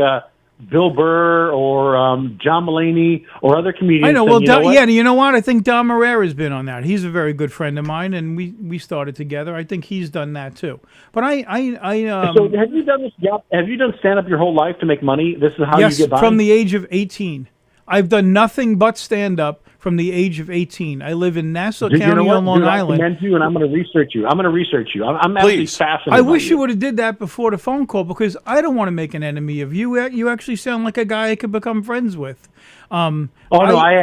Bill Burr or John Mulaney or other comedians. I know. Saying, Well, you know what? I think Don Marrera's been on that. He's a very good friend of mine, and we started together. I think he's done that too. But So have you done this job? Have you done stand up your whole life to make money? This is how you get by? Yes, from the age of 18. I've done nothing but stand up from the age of 18. I live in Nassau County on Long Island. I commend you, and I'm going to research you. I'm actually fascinated. I wish you would have did that before the phone call because I don't want to make an enemy of you. You actually sound like a guy I could become friends with. I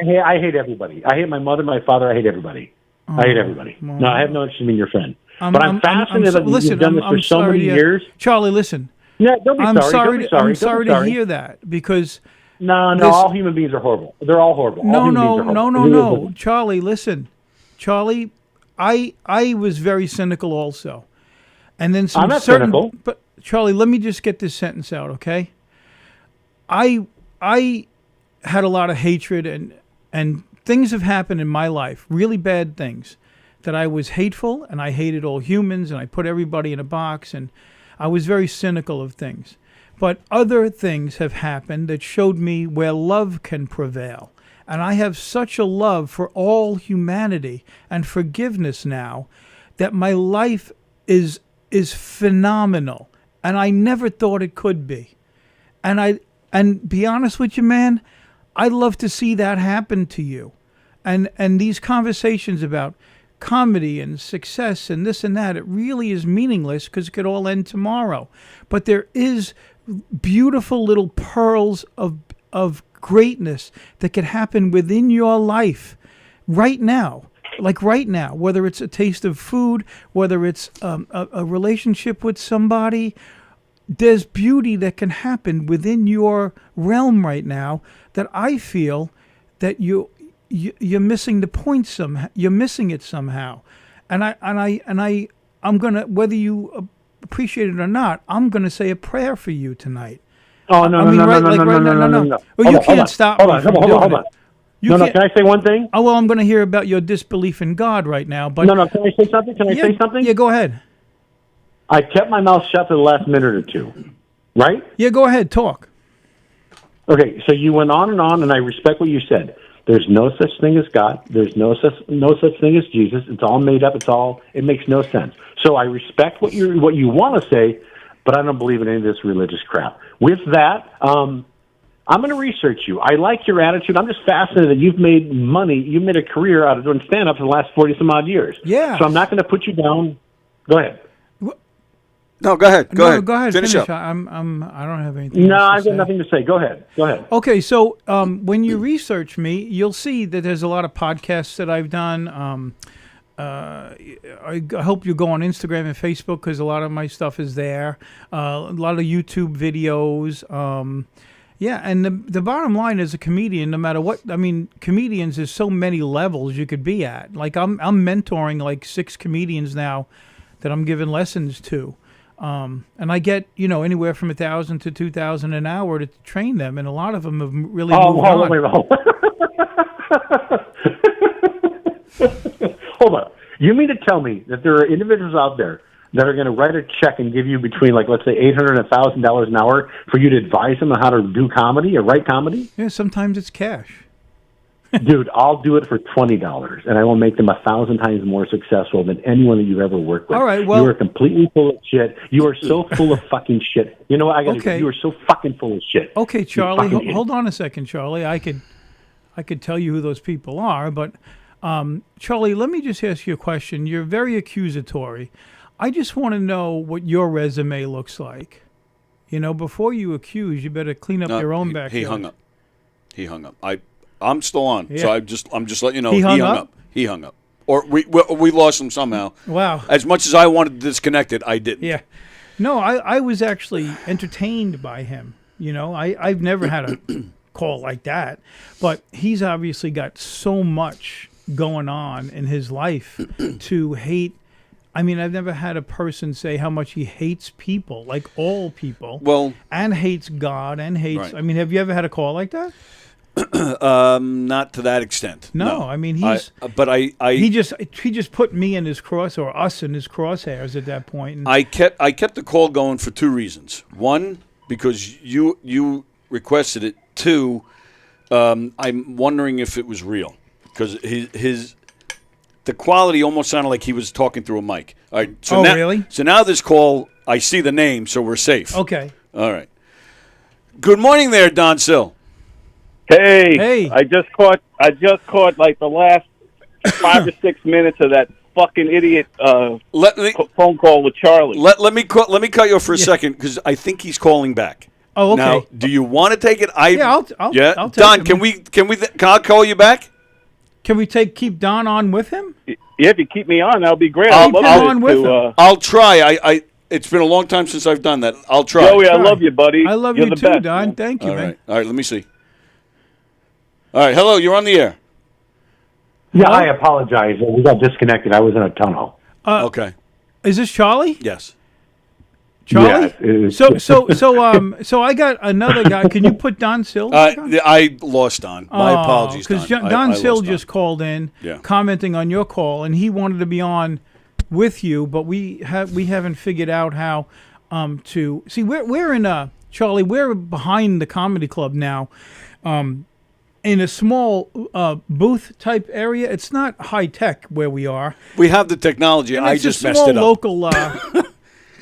hate everybody. I hate my mother, my father. I hate everybody. I hate everybody. Well, no, I have no interest in being your friend. But I'm fascinated that you've done this for so many years. Charlie, listen. Yeah, don't be sorry. I'm sorry to hear that because. No, all human beings are horrible. They're all horrible. No. Charlie, listen. Charlie, I was very cynical also. And then I'm not cynical. But Charlie, let me just get this sentence out, okay? I had a lot of hatred and things have happened in my life, really bad things, that I was hateful and I hated all humans and I put everybody in a box and I was very cynical of things. But other things have happened that showed me where love can prevail. And I have such a love for all humanity and forgiveness now that my life is phenomenal. And I never thought it could be. And be honest with you, man, I'd love to see that happen to you. And these conversations about comedy and success and this and that, it really is meaningless because it could all end tomorrow. But there is beautiful little pearls of greatness that could happen within your life right now. Like right now, whether it's a taste of food, whether it's a relationship with somebody, there's beauty that can happen within your realm right now that I feel that you're missing the point somehow. You're missing it somehow. And I'm gonna, whether you appreciate it or not, I'm gonna say a prayer for you tonight. Oh no! Well, you can't stop me from doing it. Can I say one thing? Oh well, I'm gonna hear about your disbelief in God right now. But no, can I say something? Say something? Yeah, go ahead. I kept my mouth shut for the last minute or two, right? Yeah, go ahead, talk. Okay, so you went on, and I respect what you said. There's no such thing as God. There's no such thing as Jesus. It's all made up. It makes no sense. So I respect what you want to say, but I don't believe in any of this religious crap. With that, I'm going to research you. I like your attitude. I'm just fascinated that you've made money. You've made a career out of doing stand-up for the last 40-some-odd years. Yeah. So I'm not going to put you down. Go ahead. No, go ahead. Go ahead. Go ahead. Finish up. I don't have anything. No, else to I've got say. nothing to say. Go ahead. Go ahead. Okay, so when you research me, you'll see that there's a lot of podcasts that I've done. I hope you go on Instagram and Facebook because a lot of my stuff is there. A lot of YouTube videos. Yeah, and the bottom line is a comedian, no matter what. I mean, comedians, there's so many levels you could be at. Like I'm mentoring like 6 comedians now that I'm giving lessons to. And I get, anywhere from $1,000 to $2,000 an hour to train them, and a lot of them have really moved on. Hold on. You mean to tell me that there are individuals out there that are going to write a check and give you between, like, let's say $800 and $1,000 an hour for you to advise them on how to do comedy or write comedy? Yeah, sometimes it's cash. Dude, I'll do it for $20, and I will make them 1,000 times more successful than anyone that you've ever worked with. All right, well, you are completely full of shit. You are so full of fucking shit. You know what? You are so fucking full of shit. Okay, Charlie, fucking hold on a second, Charlie. I could tell you who those people are, but Charlie, let me just ask you a question. You're very accusatory. I just want to know what your resume looks like. Before you accuse, you better clean up your own backyard. He hung up. I'm still on, Yeah. so I'm just letting you know He hung up? He hung up. Or we lost him somehow. Wow. As much as I wanted to disconnect it, I didn't. Yeah. No, I was actually entertained by him. I've never had a call like that, but he's obviously got so much going on in his life to hate. I mean, I've never had a person say how much he hates people, like all people. Well, and hates God and hates. Right. I mean, have you ever had a call like that? Not to that extent. No, I mean he just put me in his cross or us in his crosshairs at that point. And I kept the call going for 2 reasons. One, because you requested it. 2, I'm wondering if it was real because the quality almost sounded like he was talking through a mic. All right. So really? So now this call, I see the name, so we're safe. Okay. All right. Good morning there, Don Sill. Hey, I just caught like the last 5 or 6 minutes of that fucking idiot phone call with Charlie. Let me cut you off for a second because I think he's calling back. Oh, okay. Now, do you want to take it? I'll take Don, it. can I call you back? Can we keep Don on with him? Yeah, if you keep me on, that'll be great. I'll try. It's been a long time since I've done that. I'll try. Joey, I love you, buddy. I love You're you the too, best, Don. man. Thank you, All man. right. All right, let me see. All right, hello, you're on the air. Yeah, I apologize. We got disconnected. I was in a tunnel. Okay. Is this Charlie? Yes. Charlie? Yes, So I got another guy. Can you put Don Sill? I lost Don. My apologies, Don. Because Don Sill just called in, Yeah. commenting on your call, and he wanted to be on with you, but we haven't figured out how to see. We're in Charlie. We're behind the comedy club now, in a small booth type area. It's not high tech where we are. We have the technology. And I it's just a messed small it up. local.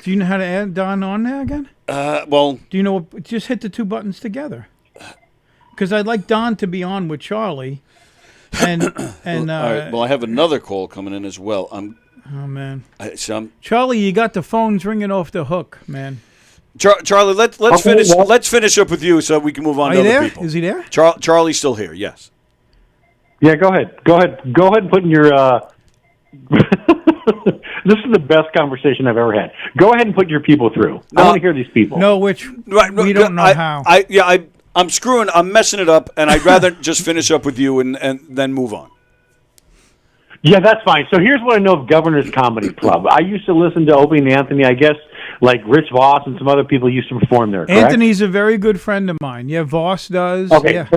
Do you know how to add Don on there again? Well, do you know what? Just hit the 2 buttons together. Because I'd like Don to be on with Charlie, and all right. Well, I have another call coming in as well. Oh man, Charlie, you got the phones ringing off the hook, man. Charlie, let's finish. Well, let's finish up with you so we can move on to other there? people. Is he there? Charlie's still here. Yes. Yeah, go ahead. Go ahead and put in your. This is the best conversation I've ever had. Go ahead and put your people through. I want to hear these people. No, we don't know how. I'm screwing. I'm messing it up, and I'd rather just finish up with you and then move on. Yeah, that's fine. So here's what I know of Governor's Comedy Club. I used to listen to Opie and Anthony. I guess like Rich Voss and some other people used to perform there. Correct? Anthony's a very good friend of mine. Yeah, Voss does. Okay. Yeah.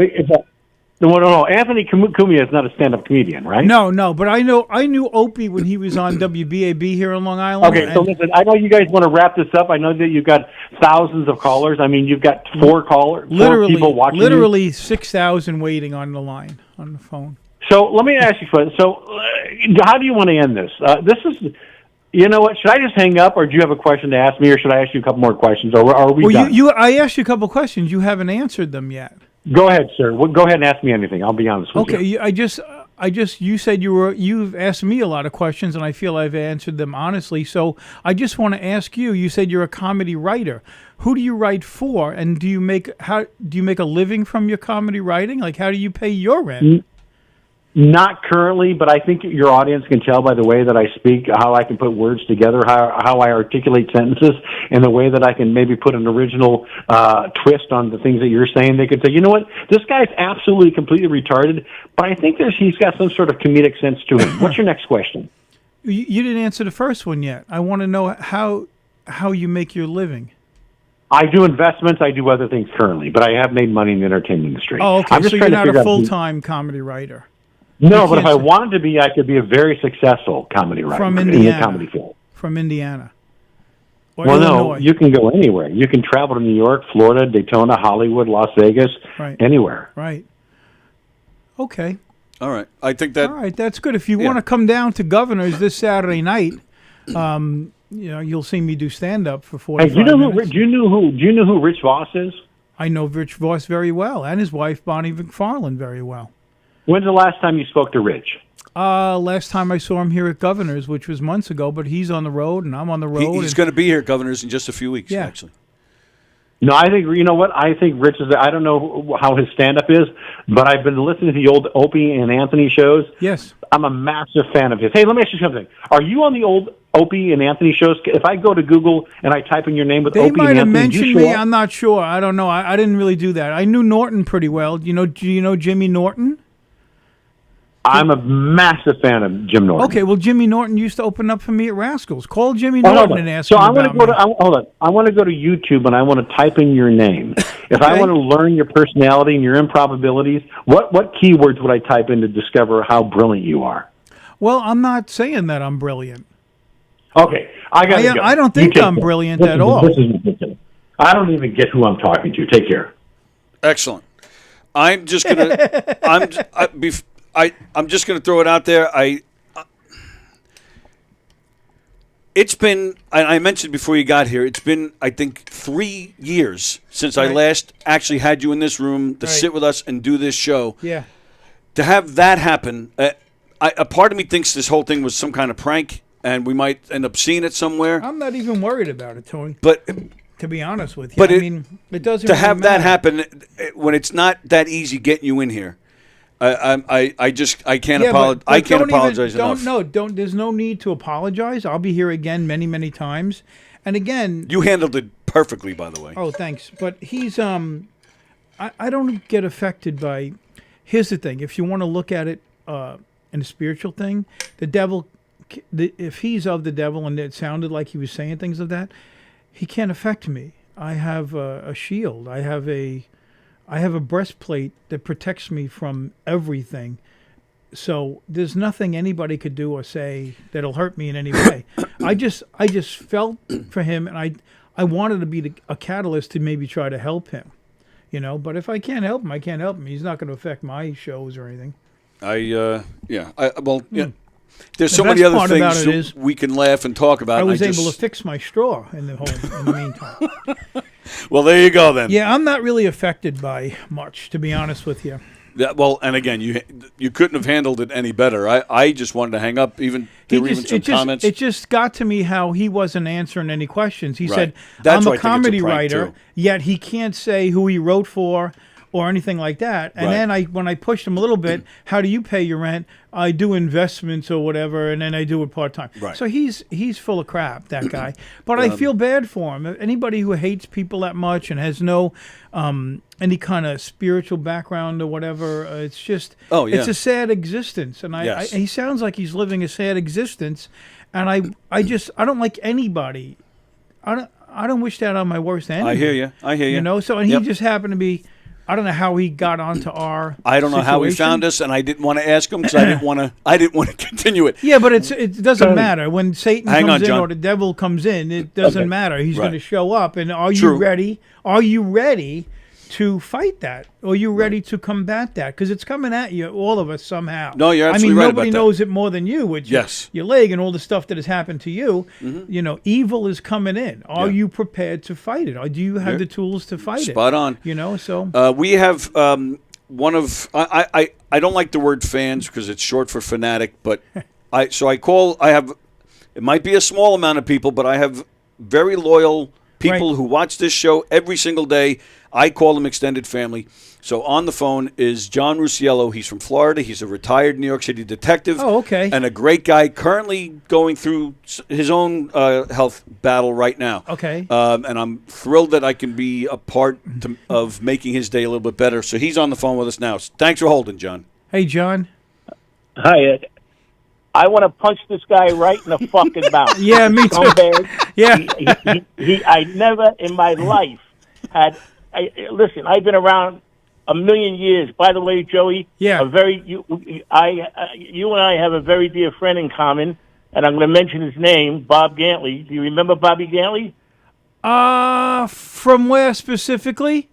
No. Anthony Cumia is not a stand-up comedian, right? No, but I knew Opie when he was on WBAB here in Long Island. Okay, so listen, I know you guys want to wrap this up. I know that you've got thousands of callers. I mean, you've got four people watching. Literally 6,000 waiting on the line on the phone. So let me ask you, how do you want to end this? This is, you know what? Should I just hang up, or do you have a question to ask me, or should I ask you a couple more questions, or are we done? I asked you a couple questions. You haven't answered them yet. Go ahead, sir. Go ahead and ask me anything. I'll be honest with you. Okay, you said you've asked me a lot of questions, and I feel I've answered them honestly. So I just want to ask you. You said you're a comedy writer. Who do you write for, and do you make a living from your comedy writing? Like, how do you pay your rent? Not currently, but I think your audience can tell by the way that I speak, how I can put words together, how I articulate sentences, and the way that I can maybe put an original twist on the things that you're saying. They could say, you know what, this guy's absolutely completely retarded, but I think he's got some sort of comedic sense to him. What's your next question? You didn't answer the first one yet. I want to know how you make your living. I do investments. I do other things currently, but I have made money in the entertainment industry. Oh, okay. So you're not a full-time comedy writer. No, but if I wanted to be, I could be a very successful comedy writer from in the comedy field. From Indiana. Or well, Illinois. No, you can go anywhere. You can travel to New York, Florida, Daytona, Hollywood, Las Vegas, anywhere. Right. Okay. All right. I think that. All right, that's good. If you want to come down to Governor's this Saturday night, you'll see me do stand-up for 45 minutes. Do you know who Rich Voss is? I know Rich Voss very well, and his wife Bonnie McFarlane very well. When's the last time you spoke to Rich? Last time I saw him here at Governor's, which was months ago, but he's on the road and I'm on the road. He's going to be here at Governor's in just a few weeks, actually. No, I think, you know what? I think Rich is, I don't know how his stand-up is, but I've been listening to the old Opie and Anthony shows. Yes. I'm a massive fan of his. Hey, let me ask you something. Are you on the old Opie and Anthony shows? If I go to Google and I type in your name with Opie and Anthony, they might have mentioned me. I'm not sure. I don't know. I didn't really do that. I knew Norton pretty well. Do you know Jimmy Norton? I'm a massive fan of Jim Norton. Okay, well, Jimmy Norton used to open up for me at Rascals. Call Jimmy Norton and ask him about me. Hold on. I want to go to YouTube and I want to type in your name. If I want to learn your personality and your improbabilities, what keywords would I type in to discover how brilliant you are? Well, I'm not saying that I'm brilliant. Okay, I got to go. I don't think I'm brilliant at all. This is ridiculous. I don't even get who I'm talking to. Take care. Excellent. I'm just gonna. I'm just going to throw it out there. It's been, I mentioned before you got here, it's been, I think, 3 years since I last actually had you in this room to sit with us and do this show. Yeah. To have that happen, a part of me thinks this whole thing was some kind of prank, and we might end up seeing it somewhere. I'm not even worried about it, Tony. But to be honest with you, but it doesn't to really have matter. that happen when it's not that easy getting you in here. I can't apologize. I can't apologize enough. There's no need to apologize. I'll be here again many, many times. And again, you handled it perfectly, by the way. Oh, thanks. But he's I don't get affected by. Here's the thing: if you want to look at it in a spiritual thing, the devil, if he's of the devil, and it sounded like he was saying things of that, he can't affect me. I have a shield. I have a breastplate that protects me from everything. So there's nothing anybody could do or say that'll hurt me in any way. I just felt for him, and I wanted to be a catalyst to maybe try to help him, But if I can't help him, I can't help him. He's not going to affect my shows or anything. There's so many other things we can laugh and talk about. I was able to fix my straw in the meantime. Well, there you go then. Yeah, I'm not really affected by much, to be honest with you. Yeah, well, and again, you couldn't have handled it any better. I just wanted to hang up. There were even some comments. It just got to me how he wasn't answering any questions. He said, That's I'm a comedy writer, yet he can't say who he wrote for or anything like that. And then when I pushed him a little bit, how do you pay your rent? I do investments or whatever, and then I do it part-time. Right. So he's full of crap, that guy. But I feel bad for him. Anybody who hates people that much and has no any kind of spiritual background or whatever, it's just it's a sad existence. And he sounds like he's living a sad existence. And I don't like anybody. I don't wish that on my worst enemy. I hear you. So he just happened to be I don't know how he got onto our. I don't know how he situation. found us, and I didn't want to ask him because I didn't want to. I didn't want to continue it. Yeah, but it doesn't matter when Satan Hang comes on, in John. or the devil comes in. It doesn't matter. He's Right. going to show up. And are True. you ready? Are you ready to fight that? Are you ready to combat that? Because it's coming at you, all of us somehow. No, you're I absolutely mean, right nobody about that. knows it more than you. With Yes. your leg and all the stuff that has happened to you. Mm-hmm. You know, evil is coming in. Are you prepared to fight it? Or do you have You're the tools to fight it? Spot on. You know, so We have one of I don't like the word fans because it's short for fanatic, but I have it might be a small amount of people, but I have very loyal people who watch this show every single day. I call them extended family. So on the phone is John Rusiello. He's from Florida. He's a retired New York City detective. Oh, okay. And a great guy currently going through his own health battle right now. Okay. And I'm thrilled that I can be a part of making his day a little bit better. So he's on the phone with us now. Thanks for holding, John. Hey, John. Hi, Ed. I want to punch this guy right in the fucking mouth. Yeah, me too. So bad. Yeah. I never in my life had. Listen, I've been around a million years. By the way, Joey. Yeah. You and I have a very dear friend in common, and I'm going to mention his name, Bob Gantley. Do you remember Bobby Gantley? From where specifically?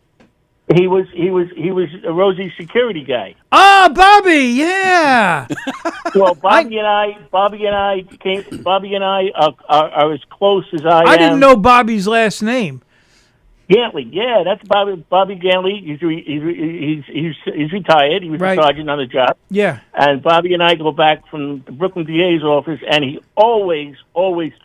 He was a Rosie's security guy. Ah, Bobby, yeah. Well, Bobby and I are as close as I am. I didn't know Bobby's last name. Gantley, yeah, that's Bobby Gantley. He's retired. He was a sergeant on the job. Yeah. And Bobby and I go back from the Brooklyn DA's office, and he always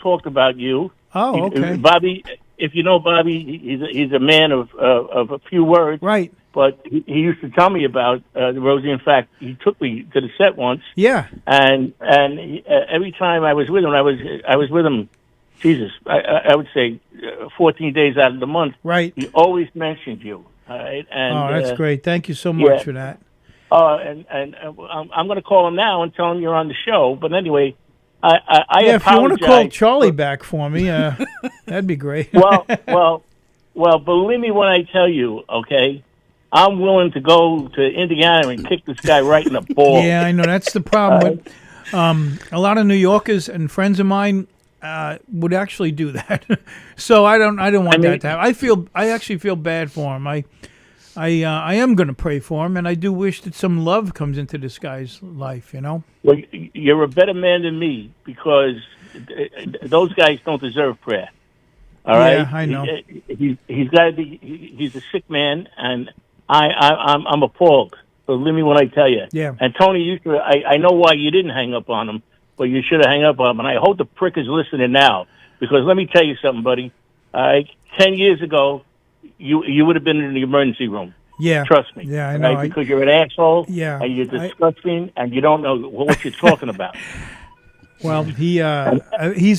talked about you. Oh, okay. Bobby, if you know Bobby, he's a man of a few words. Right. But he used to tell me about Rosie. In fact, he took me to the set once. Yeah. And every time I was with him, I was with him. Jesus, I would say 14 days out of the month. Right. He always mentioned you. All right. And, that's great. Thank you so much for that. And I'm going to call him now and tell him you're on the show. But anyway, I if you want to call apologize Charlie back for me, that'd be great. well, believe me when I tell you, okay, I'm willing to go to Indiana and kick this guy right in the balls. Yeah, I know that's the problem with a lot of New Yorkers and friends of mine would actually do that. So I don't want that to happen. I actually feel bad for him. I am going to pray for him, and I do wish that some love comes into this guy's life. You know. Well, you're a better man than me because those guys don't deserve prayer. All right. Yeah, I know. He's got to be. He's a sick man, and I'm appalled. Believe me when I tell you. Yeah. And Tony, I know why you didn't hang up on him, but you should have hung up on him. And I hope the prick is listening now, because let me tell you something, buddy. 10 years ago, you would have been in the emergency room. Yeah. Trust me. Yeah, I know. Right? Because you're an asshole. Yeah. And you're disgusting, and you don't know what you're talking about. Well, he's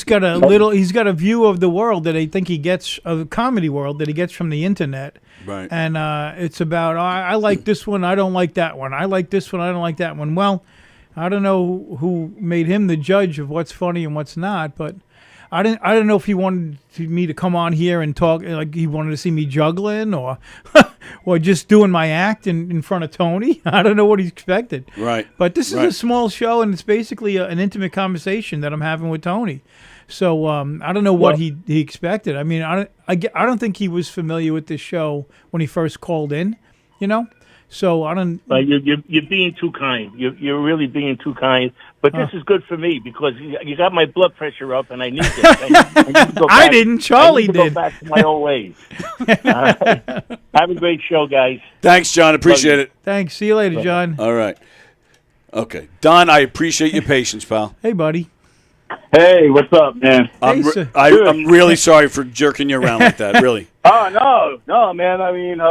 got a view of the world that I think he gets, of the comedy world that he gets from the internet. Right. And it's about, I like this one, I don't like that one. I like this one, I don't like that one. Well, I don't know who made him the judge of what's funny and what's not, but I don't know if he wanted me to come on here and talk, like he wanted to see me juggling or or just doing my act in front of Tony. I don't know what he expected. Right. But this is a small show, and it's basically an intimate conversation that I'm having with Tony. So I don't know what he expected. I mean, I don't think he was familiar with this show when he first called in, you know? So I don't. You're being too kind. You're really being too kind. But this is good for me because you got my blood pressure up, and I need this. I didn't. Charlie did. Go back to my old ways. Have a great show, guys. Thanks, John. Appreciate it. Thanks. See you later, John. All right. Okay, Don. I appreciate your patience, pal. Hey, buddy. Hey, what's up, man? I'm really sorry for jerking you around like that. Really. Oh no, man. I mean,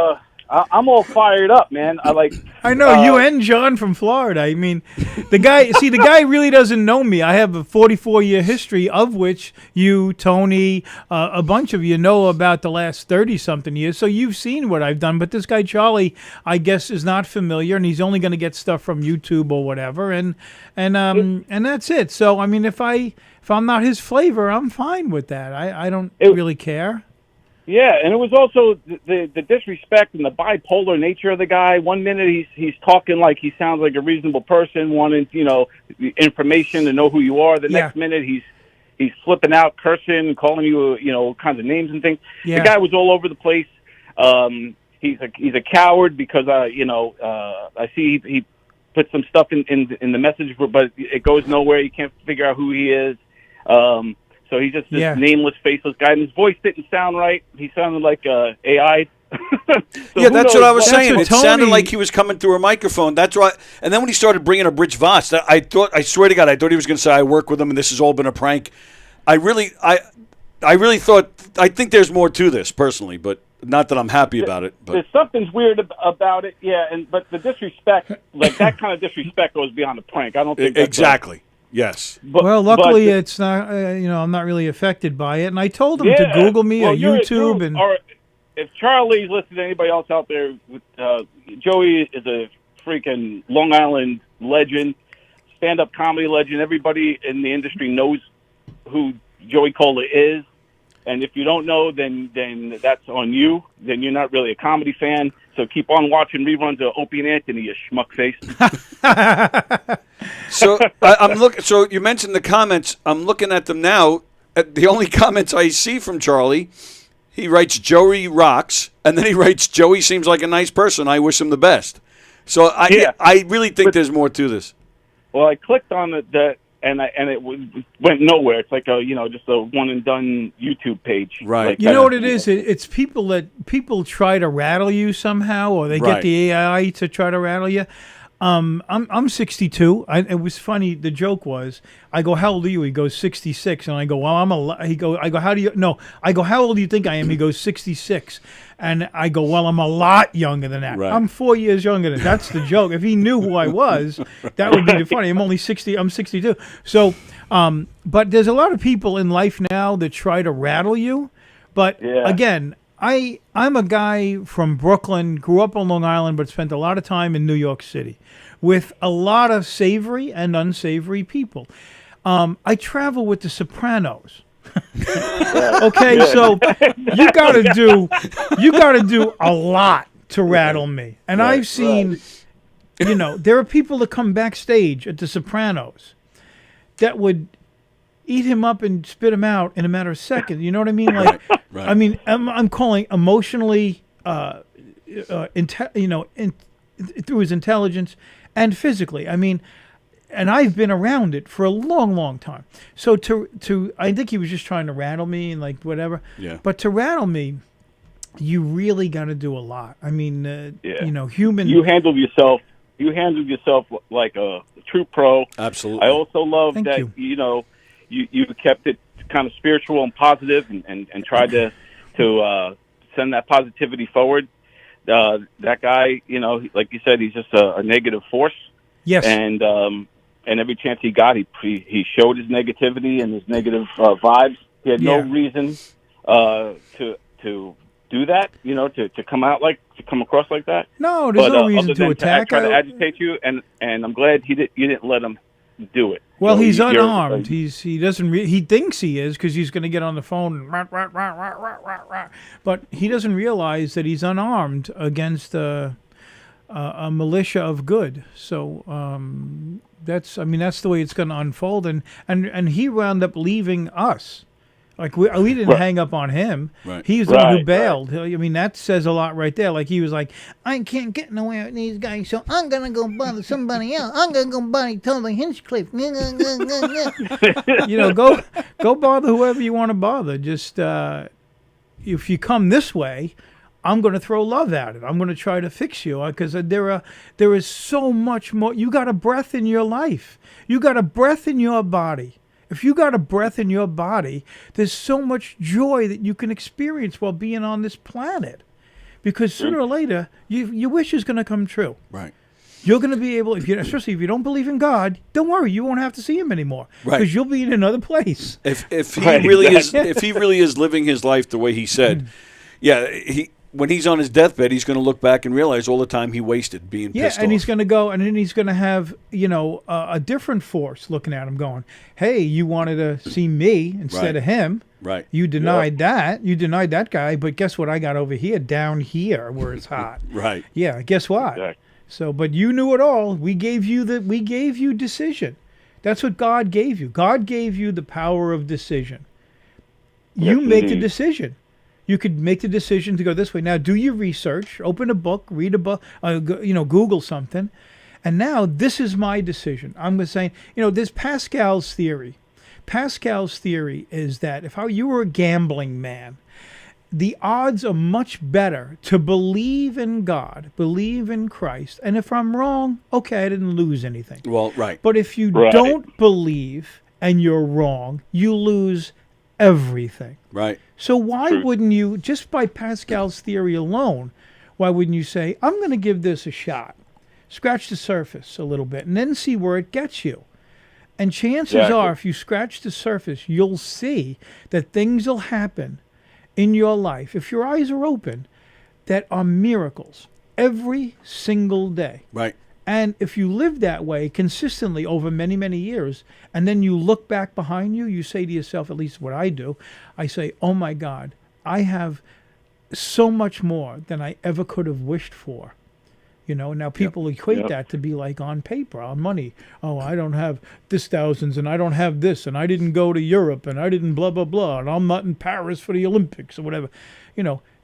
I'm all fired up, man. I know you and John from Florida. I mean, the guy really doesn't know me. I have a 44-year history, of which you, Tony, a bunch of you know about the last 30-something years. So you've seen what I've done. But this guy Charlie, I guess, is not familiar, and he's only going to get stuff from YouTube or whatever, and that's it. So I mean, if I'm not his flavor, I'm fine with that. I don't really care. Yeah, and it was also the disrespect and the bipolar nature of the guy. 1 minute he's talking like he sounds like a reasonable person, wanting the information to know who you are. The next minute he's flipping out, cursing, calling you all kinds of names and things. Yeah. The guy was all over the place. He's a coward because I see he put some stuff in the message, but it goes nowhere. You can't figure out who he is. So he's just this nameless, faceless guy, and his voice didn't sound right. He sounded like AI. That's what I was saying. It sounded like he was coming through a microphone. That's right. And then when he started bringing up Rich Voss, I swear to God, I thought he was going to say, I work with him, and this has all been a prank. I really thought, I think there's more to this, personally, but not that I'm happy about it. But there's something's weird about it, but the disrespect, like that kind of disrespect goes beyond a prank. I don't think that's exactly. Right. Yes. Well, luckily it's not. I'm not really affected by it, and I told him to Google me or YouTube. Or if Charlie's listening to anybody else out there, Joey is a freaking Long Island legend, stand-up comedy legend. Everybody in the industry knows who Joey KOLA is, and if you don't know, then that's on you. Then you're not really a comedy fan. So keep on watching reruns of Opie and Anthony, you schmuck face. So I'm looking. So you mentioned the comments. I'm looking at them now. The only comments I see from Charlie, he writes Joey rocks, and then he writes Joey seems like a nice person. I wish him the best. So I really think there's more to this. Well, I clicked on it and it went nowhere. It's like just a one and done YouTube page. Right. Like, you know what it is? It's people try to rattle you somehow, or they get the AI to try to rattle you. I'm 62. It was funny. The joke was, I go, how old are you? He goes, 66. And I go, well, I go, how do you? No, I go, how old do you think I am? He goes, 66. And I go, well, I'm a lot younger than that. Right. I'm 4 years younger than that. That's the joke. If he knew who I was, that would be the funny. I'm only 60. I'm 62. So, but there's a lot of people in life now that try to rattle you. But again, I'm a guy from Brooklyn, grew up on Long Island, but spent a lot of time in New York City with a lot of savory and unsavory people. I travel with the Sopranos. Okay, so you gotta do a lot to rattle me. And I've seen, there are people that come backstage at the Sopranos that would eat him up and spit him out in a matter of seconds. You know what I mean? Like, Right. I mean, I'm calling emotionally, through his intelligence and physically. I mean, and I've been around it for a long, long time. So I think he was just trying to rattle me and like whatever. Yeah. But to rattle me, you really got to do a lot. I mean, human. You handled yourself. You handled yourself like a true pro. Absolutely. I also love that you kept it kind of spiritual and positive, and tried to send that positivity forward. That guy, like you said, he's just a negative force. Yes. And every chance he got, he showed his negativity and his negative vibes. He had no reason to do that, to come across like that. No, there's no reason to attack. Try to agitate you, and I'm glad you didn't let him do it. Well, he's unarmed. He doesn't. He thinks he is because he's going to get on the phone. But he doesn't realize that he's unarmed against a militia of good. So that's the way it's going to unfold. And he wound up leaving us. Like we didn't hang up on him. Right. He's the one who bailed. I mean, that says a lot right there. Like he was like, I can't get nowhere with these guys, so I'm gonna go bother somebody else. I'm gonna go bother Totally Hinchcliffe. Go bother whoever you want to bother. Just if you come this way, I'm going to throw love at it. I'm going to try to fix you because there is so much more. You got a breath in your life. You got a breath in your body. If you got a breath in your body, there's so much joy that you can experience while being on this planet. Because sooner or later, your wish is going to come true. Right. You're going to be able, especially if you don't believe in God, don't worry, you won't have to see him anymore. Right. Because you'll be in another place. If he really is living his life the way he said, when he's on his deathbed, he's going to look back and realize all the time he wasted being pissed off. And he's going to go, and then he's going to have, a different force looking at him going, hey, you wanted to see me instead of him. Right. You denied that. You denied that guy, but guess what I got over here, down here where it's hot. Right. Yeah, guess what? Exactly. So, but you knew it all. We gave you decision. That's what God gave you. God gave you the power of decision. You make the decision. You could make the decision to go this way. Now, do your research, open a book, read a book, Google something. And now this is my decision. I'm going to say, there's Pascal's theory. Pascal's theory is that if you were a gambling man, the odds are much better to believe in God, believe in Christ. And if I'm wrong, okay, I didn't lose anything. Well, right. But if you don't believe and you're wrong, you lose everything. Right. So why wouldn't you, just by Pascal's theory alone, why wouldn't you say, I'm going to give this a shot, scratch the surface a little bit, and then see where it gets you? And chances are, if you scratch the surface, you'll see that things will happen in your life, if your eyes are open, that are miracles every single day. Right. And if you live that way consistently over many, many years, and then you look back behind you, you say to yourself, at least what I do, I say, oh my God, I have so much more than I ever could have wished for. Now people equate that to be like on paper, on money. Oh, I don't have this thousands, and I don't have this, and I didn't go to Europe, and I didn't blah, blah, blah, and I'm not in Paris for the Olympics or whatever.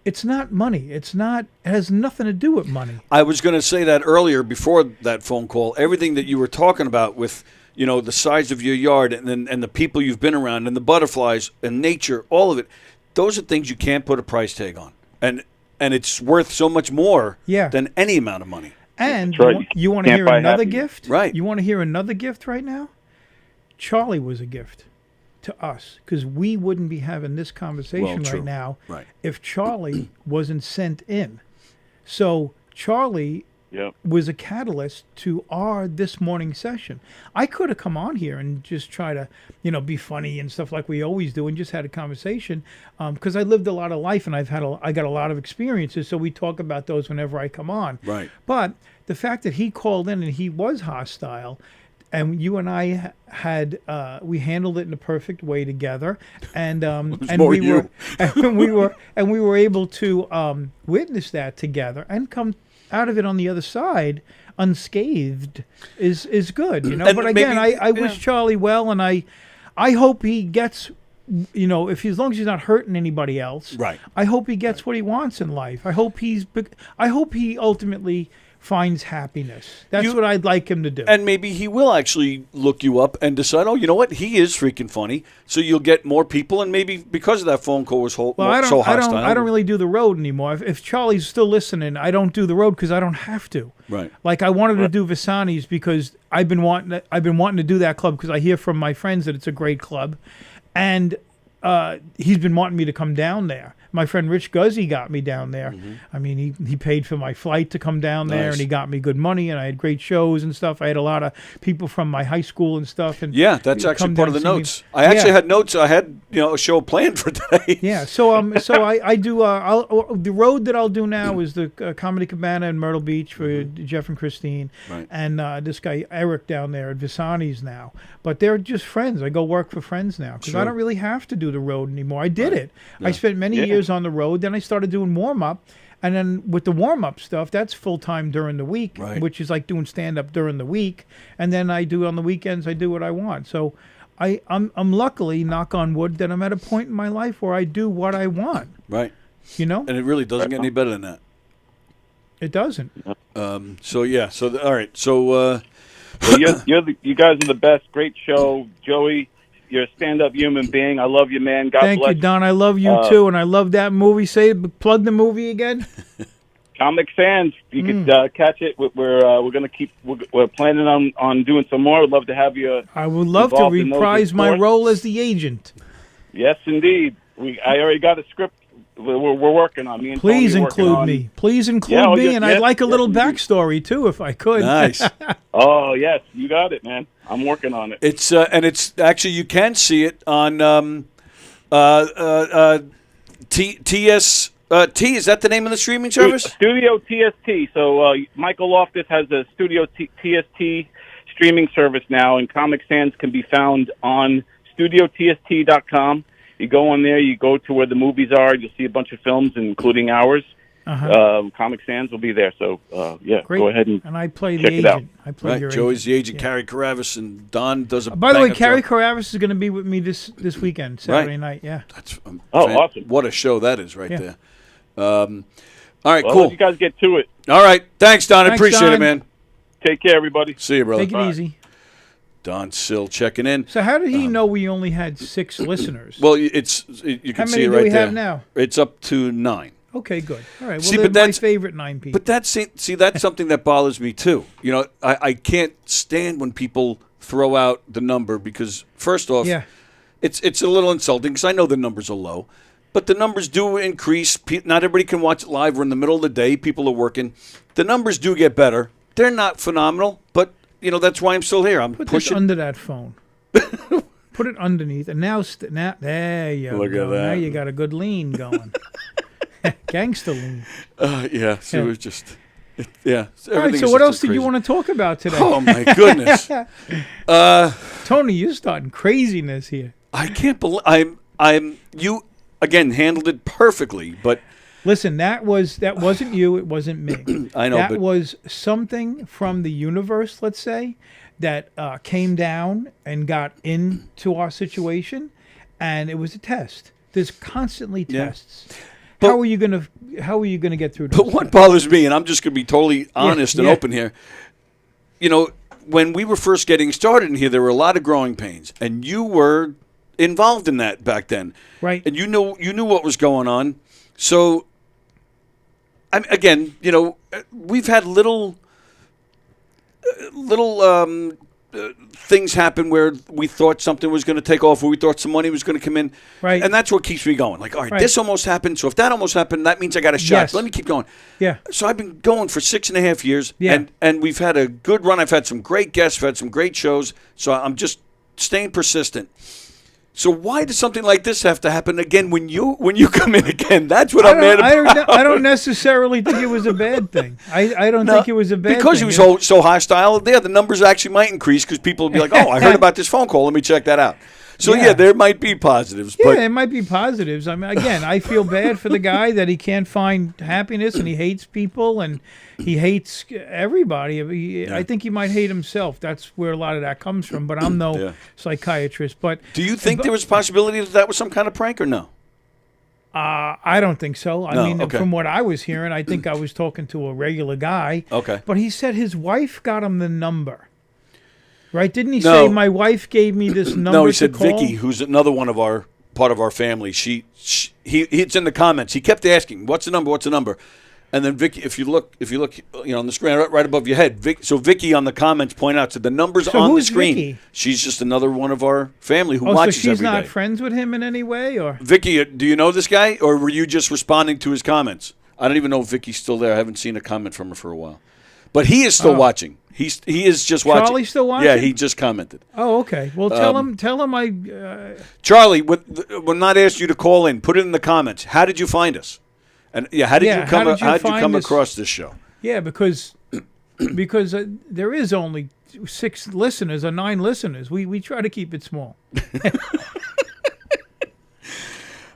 It's not money. It has nothing to do with money. I was going to say that earlier before that phone call. Everything that you were talking about with, the size of your yard and the people you've been around and the butterflies and nature, all of it, those are things you can't put a price tag on. And it's worth so much more than any amount of money. And right. you want to hear another gift? Right. You want to hear another gift right now? Charlie was a gift to us, because we wouldn't be having this conversation right now if Charlie wasn't sent in. So Charlie was a catalyst to our this morning session. I could have come on here and just try to, be funny and stuff like we always do, and just had a conversation, because I lived a lot of life and I got a lot of experiences. So we talk about those whenever I come on. Right. But the fact that he called in and he was hostile, and you and I had we handled it in a perfect way together, and we were able to witness that together and come out of it on the other side unscathed is good, But again, I wish Charlie well, and I hope he gets, if as long as he's not hurting anybody else. Right. I hope he gets what he wants in life. I hope he ultimately finds happiness. That's what I'd like him to do. And maybe he will actually look you up and decide, oh, you know what? He is freaking funny. So you'll get more people, and maybe because of that phone call was so hostile. I don't really do the road anymore. If Charlie's still listening, I don't do the road because I don't have to. Right. Like I wanted to do Visani's because I've been wanting to do that club because I hear from my friends that it's a great club, and he's been wanting me to come down there. My friend Rich Guzzi got me down there. Mm-hmm. I mean, he paid for my flight to come down there, and he got me good money, and I had great shows and stuff. I had a lot of people from my high school and stuff. And that's actually part of the notes. I actually had notes. I had a show planned for today. Yeah, so I do the road that I'll do now is the Comedy Cabana in Myrtle Beach for Jeff and Christine, and this guy Eric down there at Visani's now. But they're just friends. I go work for friends now because I don't really have to do the road anymore. I did it. Yeah. I spent many years on the road. Then I started doing warm-up. And then with the warm-up stuff, that's full-time during the week, which is like doing stand-up during the week. And then I do on the weekends, I do what I want. So I'm luckily, knock on wood, that I'm at a point in my life where I do what I want. Right. And it really doesn't get any better than that. It doesn't. So, yeah. So, all right. So... well, you guys are the best. Great show. Joey, you're a stand-up human being. I love you, man. God bless. Thank you, Don. I love you, too, and I love that movie. Plug the movie again. Comic Sans. You could catch it. We're planning on doing some more. I'd love to have you. I would love to reprise my role as the agent. Yes, indeed. I already got a script. We're working on. Me and Please Tony include me. Please include me, and I'd like a little backstory too, if I could. Nice. Oh yes, you got it, man. I'm working on it. It's and it's actually you can see it on TS T, is that the name of the streaming service? Studio TST. So Michael Loftus has a Studio TST streaming service now, and Comic Sans can be found on StudioTST.com. You go on there, you go to where the movies are, you'll see a bunch of films, including ours. Comic Sans will be there. So, Great. Go ahead and I play check the it out. agent. I play your Joey's the agent, Yeah. Carrie Karavis, and Don does a By the way, bang-up Carrie job. Karavis is going to be with me this weekend, Saturday night. Yeah. That's awesome. What a show that is right Yeah. there. All right, Well, cool. let you guys get to it. All right. Thanks, Don. I Thanks, appreciate it, Don. man. Take care, everybody. See you, brother. Take it easy. Don Sill checking in. So how did he know we only had 6 listeners? Well, you can How see many it do right we there. have now? It's up to 9. Okay, good. All right. Well, See, they're but my that's- favorite 9 people. But that's something that bothers me too. You know, I can't stand when people throw out the number because first off, Yeah. it's a little insulting because I know the numbers are low, but the numbers do increase. Not everybody can watch it live. We're in the middle of the day. People are working. The numbers do get better. They're not phenomenal, but you know that's why I'm still here. I'm Put this pushing. under that phone. Put it underneath, and now there you Look go. at that. Now you got a good lean going. Gangster lean. Yeah, so it was just, yeah. All right. So what else did you want to talk about today? Oh my goodness. Tony, you're starting craziness here. I can't believe you again handled it perfectly, but Listen, that wasn't you. It wasn't me. I know, that but- was something from the universe. Let's say that came down and got into our situation, and it was a test. There's constantly Yeah. tests. How are you gonna get through? But those what tests? bothers me, and I'm just going to be totally honest and yeah. open here, you know, when we were first getting started in here, there were a lot of growing pains, and you were involved in that back then, right? And you knew what was going on. So, again, you know, we've had little things happen where we thought something was going to take off, or we thought some money was going to come in, right? And that's what keeps me going. Like, all right, Right. this almost happened. So if that almost happened, that means I got a shot. Yes. Let me keep going. Yeah. So I've been going for 6.5 years, Yeah. and we've had a good run. I've had some great guests, I've had some great shows. So I'm just staying persistent. So why does something like this have to happen again when you come in again? That's what I'm mad about. I don't necessarily think it was a bad thing. I don't think it was a bad because thing. he was so hostile. There, the numbers actually might increase because people will be like, "Oh, I heard about this phone call. Let me check that out." So yeah, there might be positives. Yeah, But it might be positives. I mean, again, I feel bad for the guy that he can't find happiness and he hates people and he hates everybody. I think he might hate himself. That's where a lot of that comes from. But I'm no psychiatrist. But do you think there was a possibility that was some kind of prank or no? I don't think so. I No, mean, okay. from what I was hearing, I think I was talking to a regular guy. Okay. But he said his wife got him the number. Right? Didn't he No. say my wife gave me this number? No, he to said call? Vicky, who's another one of our part of our family. It's in the comments. He kept asking, "What's the number? What's the number?" And then Vicky, if you look, you know, on the screen right above your head. So Vicky on the comments point out, so the number's So on the who's screen. Vicky? She's just another one of our family who Oh, so watches she's every not day. friends with him in any way, or? Vicky, do you know this guy, or were you just responding to his comments? I don't even know if Vicky's still there. I haven't seen a comment from her for a while, but he is still watching. He is just watching. Charlie's still watching? Yeah, he just commented. Oh, okay. Well, tell him I. Charlie, we're not asked you to call in. Put it in the comments. How did you find us? And how did you come across this show? Yeah, because there is only 6 listeners or 9 listeners. We try to keep it small.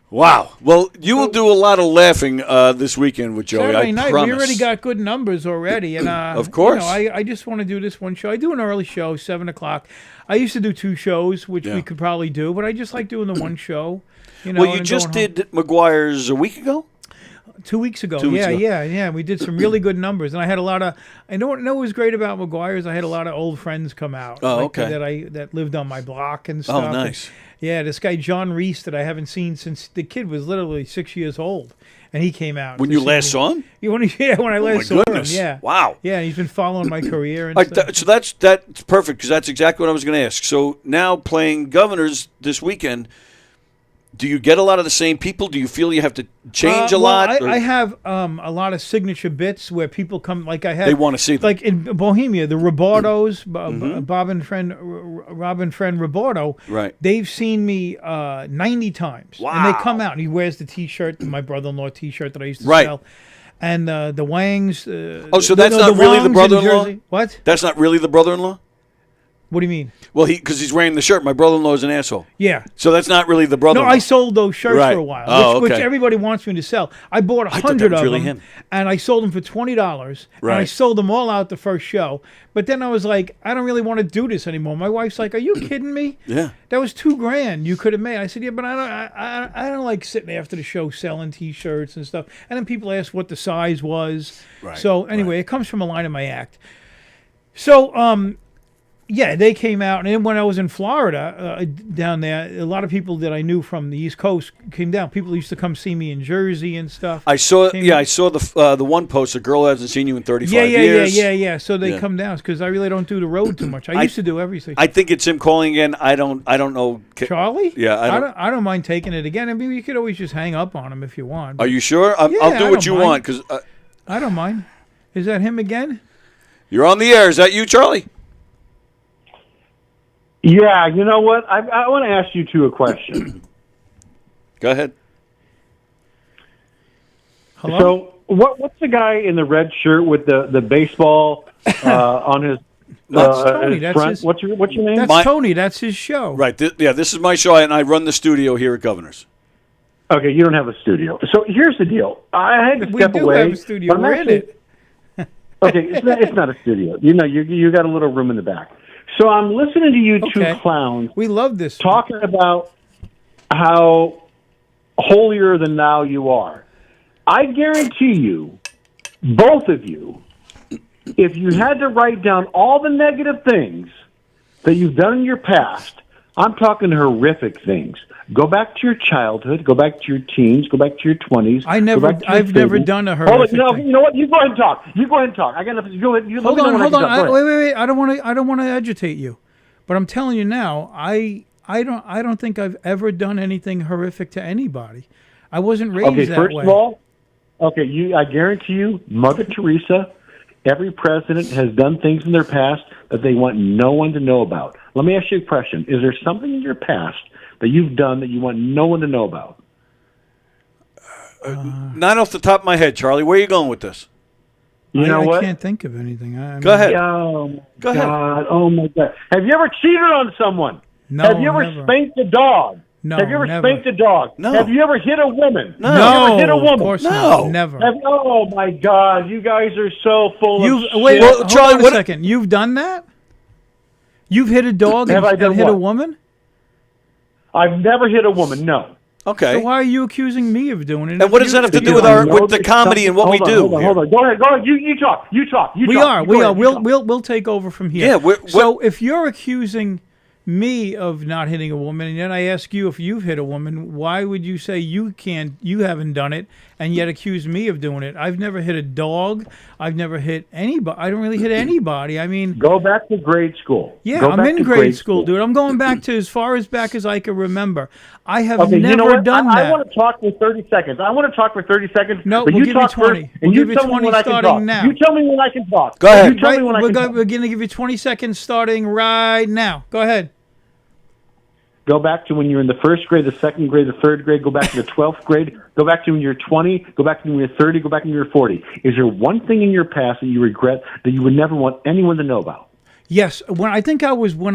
Wow. Well, you will do a lot of laughing this weekend with Joey. Saturday I night, promise. we already got good numbers already, and Of course. you know, I just want to do this one show. I do an early show, 7:00. I used to do 2 shows, which we could probably do, but I just like doing the one show. You know, well, you and just going home. did McGuire's a week ago? 2 weeks ago. 2 weeks ago. Yeah. We did some really good numbers, and I had a lot of. I know what was great about McGuire's. I had a lot of old friends come out. Oh, okay. That lived on my block and stuff. Oh, nice. And, yeah, this guy John Reese that I haven't seen since the kid was literally 6 years old, and he came out. When to you see last me. saw him? Yeah, when I last my saw him. goodness. Yeah. Wow. Yeah, and he's been following my career and All right, stuff. so that's perfect because that's exactly what I was going to ask. So now playing Governors this weekend, Do you get a lot of the same people? Do you feel you have to change a lot? I have a lot of signature bits where people come. Like I had, They wanna see them. Like in Bohemia, the Robardos, Bob and friend, Rob and friend Robardo. Right. They've seen me 90 times. Wow. And they come out and he wears the T-shirt, my brother-in-law T-shirt that I used to Right. sell. And the Wangs. So that's not really the Wangs in brother-in-law? Jersey. What? That's not really the brother-in-law? What do you mean? Well, because he's wearing the shirt. My brother-in-law is an asshole. Yeah. So that's not really the No, brother-in-law. I sold those shirts Right. for a while, Oh, which okay. everybody wants me to sell. I bought thought that 100 was of really them, him. and I sold them for $20. And I Right. sold them all out the first show. But then I was like, I don't really want to do this anymore. My wife's like, "Are you kidding me? Yeah. That was $2,000 you could have made." I said, "Yeah, but I don't like sitting after the show selling T-shirts and stuff." And then people ask what the size was. Right, So anyway, it comes from a line in my act. So yeah, they came out, and then when I was in Florida, down there, a lot of people that I knew from the East Coast came down. People used to come see me in Jersey and stuff. I saw. Came- Yeah, I saw the one post. A girl who hasn't seen you in 35 yeah, years. yeah. So they Yeah. come down because I really don't do the road too much. I used to do everything. I think it's him calling again. I don't know. Charlie? Yeah, I don't mind taking it again. I mean, you could always just hang up on him if you want. Are you sure? I'll Yeah, do I what don't you mind. want because I don't mind. Is that him again? you're on the air. Is that you, Charlie? Yeah, you know what? I want to ask you two a question. Go ahead. Hello? So, what's the guy in the red shirt with the baseball on his That's Tony. his That's front? his. What's your name? That's Tony. That's his show. Right. This is my show, and I run the studio here at Governor's. Okay, you don't have a studio. So here's the deal. I had to We step do away. have a studio. but I'm We're in actually- it. Okay, it's not a studio. You know, you got a little room in the back. So I'm listening to you two clowns. We love this. Talking about how holier than thou you are. I guarantee you, both of you, if you had to write down all the negative things that you've done in your past, I'm talking horrific things. Go back to your childhood. Go back to your teens. Go back to your 20s. I've never done a Hold on, horrific thing. you know what? You go ahead and talk. You go ahead and talk. I got enough. Hold Hold on. Wait. I don't want to agitate you, but I'm telling you now. I don't think I've ever done anything horrific to anybody. I wasn't raised Okay, that first way. of all, I guarantee you, Mother Teresa, every president has done things in their past that they want no one to know about. Let me ask you a question. Is there something in your past that you've done that you want no one to know about? Not off the top of my head, Charlie. Where are you going with this? You know what? I can't think of anything. Go ahead. Oh, my Go ahead. God. Oh, my God. Have you ever cheated on someone? No, Have you ever never. spanked a dog? No, Have you ever never. spanked a dog? No. Have you ever hit a woman? No. Have you ever hit a woman? Of course No. not. Never. Oh, my God. You guys are so full You've of wait, shit. Well, hold Charlie, on a what- second. You've done that? You've hit a dog Have I and done hit a what? woman? I've never hit a woman, no. Okay. So why are you accusing me of doing it? And what does that have to do with the comedy and what we do? Hold here? on. Go ahead. You talk. You talk. We are. We'll take over from here. Yeah, so if you're accusing me of not hitting a woman, and then I ask you if you've hit a woman, why would you say you haven't done it, and yet accuse me of doing it? I've never hit a dog. I've never hit anybody. I don't really hit anybody. I mean, Go back to grade school. yeah, Go I'm back in to grade school, dude. I'm going back to as far back as I can remember. I have Okay, never you know what? done I that. want to talk for 30 seconds. No, but we'll you give you talk 20. first, We'll and you give you tell me 20 when I can starting talk. now. You tell me when I can talk. Go ahead. You tell me when I can talk. We're going to give you 20 seconds starting right now. Go ahead. Go back to when you're in the first grade, the second grade, the third grade. Go back to the 12th grade. Go back to when you're 20. Go back to when you're 30. Go back to when you're 40. Is there one thing in your past that you regret that you would never want anyone to know about? Yes, when I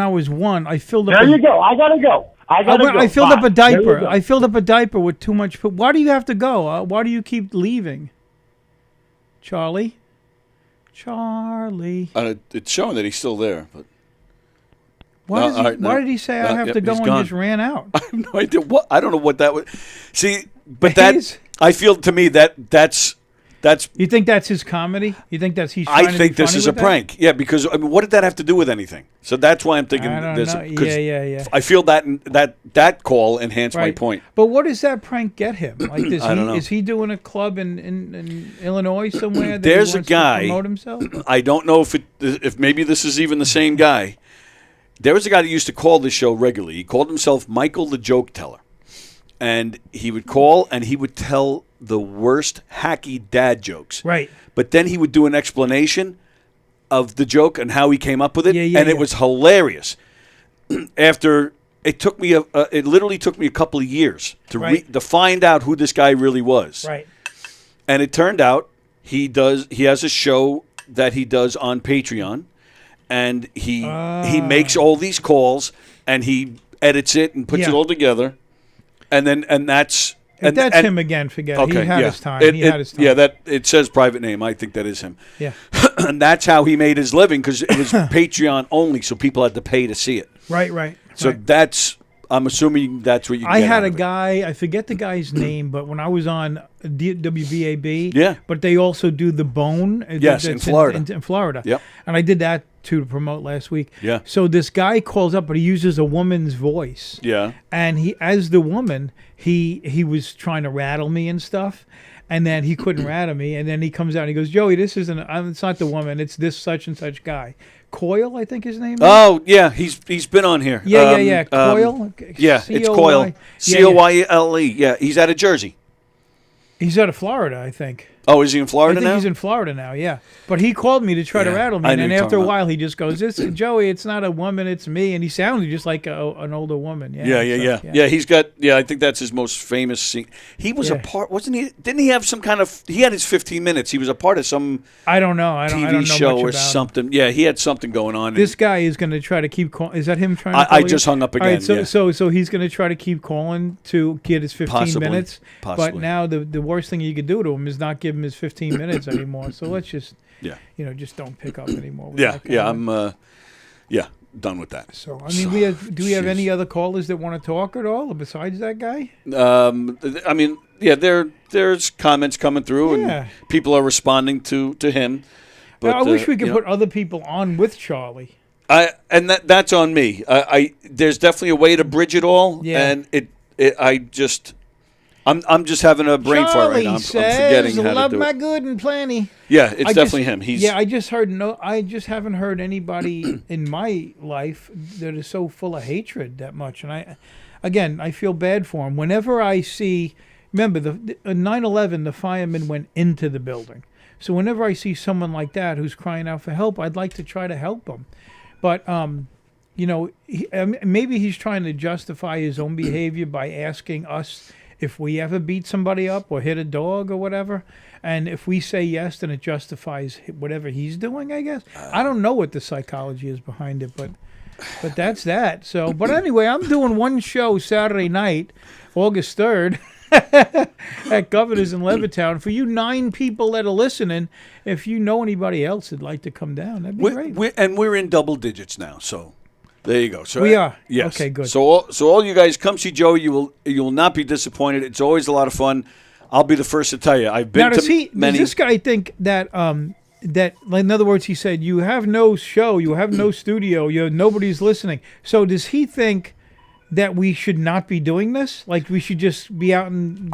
was one, I filled up. There you go. I gotta go. I filled up a Bye. There you diaper. go. I filled up a diaper with too much poop. Why do you have to go? Why do you keep leaving? Charlie? It's showing that he's still there, but Why did he say I have to go he's and gone. just ran out? I have no idea what. I don't know what that would. See, but He's- I feel to me that's. You think that's his comedy? You think that's he's? I trying to think be this funny is a with that? prank. Yeah, because I mean, what did that have to do with anything? So that's why I'm thinking I don't this. know. 'cause Yeah. I feel that call enhanced my Right. point. But what does that prank get him? Like, I don't know. Is he doing a club in Illinois somewhere? That There's he a wants to guy. promote himself. I don't know if maybe this is even the same guy. There was a guy that used to call this show regularly. He called himself Michael the Joke Teller. and he would call and he would tell the worst hacky dad jokes. Right. But then he would do an explanation of the joke and how he came up with it, and it was hilarious. After it took me it literally took me a couple of years to to find out who this guy really was. Right. And it turned out he has a show that he does on Patreon, and he makes all these calls and he edits it and puts it all together, and that's. If that's him again, forget it. Okay, He had yeah. his time. He had his time. Yeah, it says private name. I think that is him. Yeah. And that's how he made his living, because it was Patreon only, so people had to pay to see it. Right. So that's, I'm assuming that's what you. I had a guy, I forget the guy's name, but when I was on WBAB, but they also do The Bone. Yes, in Florida. In Florida. Yep. And I did that too to promote last week. Yeah. So this guy calls up, but he uses a woman's voice. Yeah. And he, as the woman, he was trying to rattle me and stuff. And then he couldn't rattle me. And then he comes out and he goes, Joey, this isn't, it's not the woman. It's this such and such guy. Coyle, I think his name is. Oh, yeah. He's been on here. Yeah. Coyle? Yeah, it's Coyle. Coyle. Yeah, he's out of Jersey. He's out of Florida, I think. Oh, is he in Florida I think now? he's in Florida now, yeah. But he called me to try to rattle me, and then after a while he just goes, Joey, it's not a woman, it's me. And he sounded just like an older woman. Yeah. He's got, I think that's his most famous scene. He was a part, wasn't he? Didn't he have some kind of, he had his 15 minutes. He was a part of some I don't know. I TV don't know show much or about something. Yeah, he had something going on. This guy is going to try to keep calling. Is that him trying to call I you? just hung up again. All right, so he's going to try to keep calling to get his 15 minutes. Possibly. But now the worst thing you could do to him is not give him his 15 minutes anymore. So let's just, just don't pick up anymore. With that guy. I'm, done with that. So I mean, do we have any other callers that want to talk at all besides that guy? I mean, there's comments coming through, and people are responding to him. But I wish we could put other people on with Charlie. That's on me. There's definitely a way to bridge it all, and I'm just having a brain fart right now. I'm forgetting how love to do my it. good and plenty. Yeah, it's definitely him. I just haven't heard anybody in my life that is so full of hatred that much. And I feel bad for him. Whenever I see, remember the 9/11, the firemen went into the building. So whenever I see someone like that who's crying out for help, I'd like to try to help them. But maybe he's trying to justify his own behavior by asking us if we ever beat somebody up or hit a dog or whatever. And if we say yes, then it justifies whatever he's doing, I guess. I don't know what the psychology is behind it, but that's that. So, but anyway, I'm doing one show Saturday night, August 3rd, at Governor's in Levittown. For you 9 people that are listening, if you know anybody else that'd like to come down, that'd be great. We're in double digits now, so there you go. So we are. Yes. Okay, good. So all you guys come see Joey. You will not be disappointed. It's always a lot of fun. I'll be the first to tell you. I've been now, to many. Does this guy think that in other words, he said you have no show, you have no studio, nobody's listening. So does he think that we should not be doing this? Like we should just be out and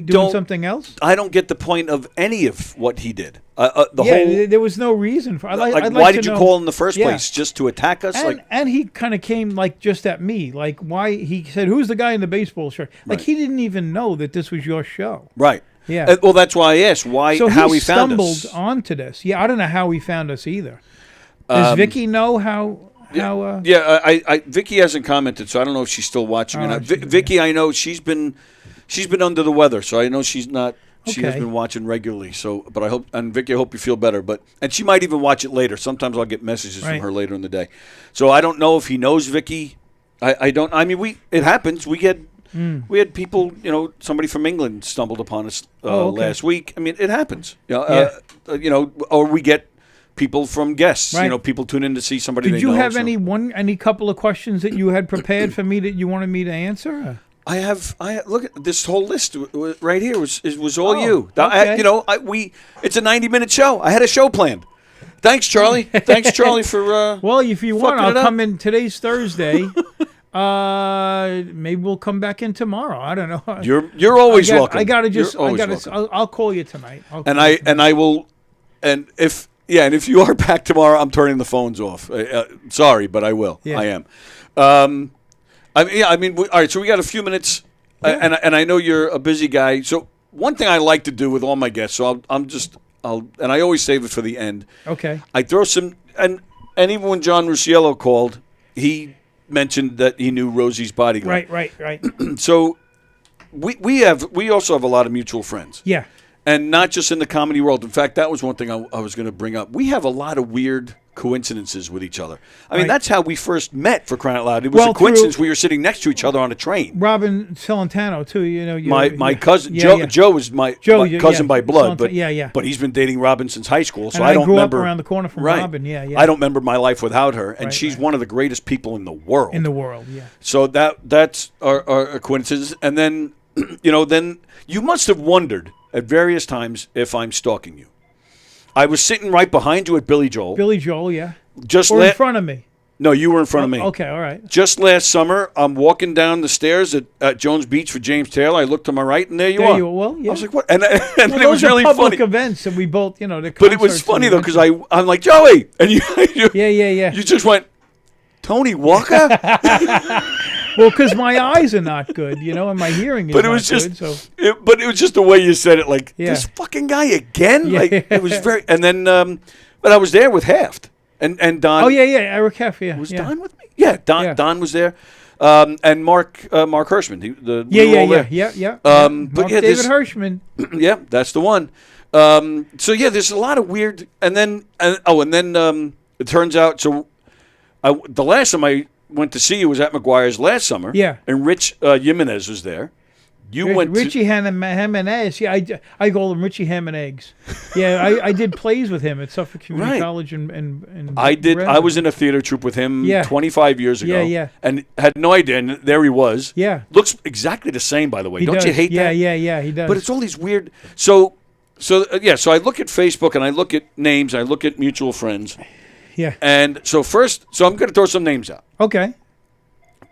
doing something else? I don't get the point of any of what he did. There was no reason for. Why did you call in the first place? Just to attack us? And he kind of came just at me. Like why he said, "Who's the guy in the baseball shirt?" Like he didn't even know that this was your show. Right. Yeah. Well, that's why I asked how he found us. So he stumbled onto this. Yeah, I don't know how he found us either. Does Vicky know how? Vicky hasn't commented, so I don't know if she's still watching or not. Vicky, I know she's been under the weather, so I know she's not. She has been watching regularly. So, but I hope, and Vicky, I hope you feel better. And she might even watch it later. Sometimes I'll get messages from her later in the day. So I don't know if he knows Vicky. I don't. I mean, it happens. We had people. Somebody from England stumbled upon us last week. I mean, it happens. Or we get people from guests. Right. People tune in to see somebody. Did you have any couple of questions that you had prepared for me that you wanted me to answer? I look at this whole list right here was all you. Okay. It's a 90-minute show. I had a show planned. Thanks, Charlie. Thanks, Charlie, for well, if you want, I'll come in. Today's Thursday. Maybe we'll come back in tomorrow. I don't know. You're always welcome. I'll call you tonight. And if you are back tomorrow, I'm turning the phones off. Sorry, but I will. Yeah. I am. All right. So we got a few minutes and I know you're a busy guy. So one thing I like to do with all my guests, so and I always save it for the end. Okay. I throw some, and even when John Rusciello called, he mentioned that he knew Rosie's bodyguard. Right. So we also have a lot of mutual friends. Yeah. And not just in the comedy world. In fact, that was one thing I was going to bring up. We have a lot of weird coincidences with each other. I mean, that's how we first met, for crying out loud. It was a coincidence we were sitting next to each other on a train. Robin Celentano, too. My cousin, Joe was my cousin by blood, but he's been dating Robin since high school, so and I don't grew remember. Up around the corner from Robin, yeah. I don't remember my life without her, and she's one of the greatest people in the world. Yeah. So that's our coincidence. And then, then you must have wondered at various times if I'm stalking you. I was sitting right behind you at Billy Joel. Billy Joel, yeah. In front of me. No, you were in front of me. Okay, all right. Just last summer, I'm walking down the stairs at Jones Beach for James Taylor. I look to my right, and there you are. Well, yeah. I was like, what? And it those was really are public funny. events, and we both, But it was funny, though, because I'm like, Joey! And you Yeah. You just went, Tony Walker? Well, because my eyes are not good, and my hearing is but it was not just, good. So. But it was just the way you said it, like, this fucking guy again? Yeah. Like, it was very, and then, but I was there with Haft and Don. Oh, yeah, Eric Heft, yeah. Was Don with me? Yeah, Don was there. And Mark Hirschman. Yeah. But David Hirschman. Yeah, that's the one. So there's a lot of weird, and then it turns out. So the last time I went to see you was at McGuire's last summer. Yeah, and Rich Jimenez was there. Richie ham and eggs. Yeah, I call him Richie ham and eggs. Yeah, I did plays with him at Suffolk Community College and I did. I was in a theater troupe with him 25 years ago. Yeah. And had no idea. And there he was. Yeah. Looks exactly the same, by the way. Don't you hate that? Yeah, he does. But it's all these weird. So I look at Facebook and I look at names. I look at mutual friends. Yeah. And so I'm going to throw some names out. Okay.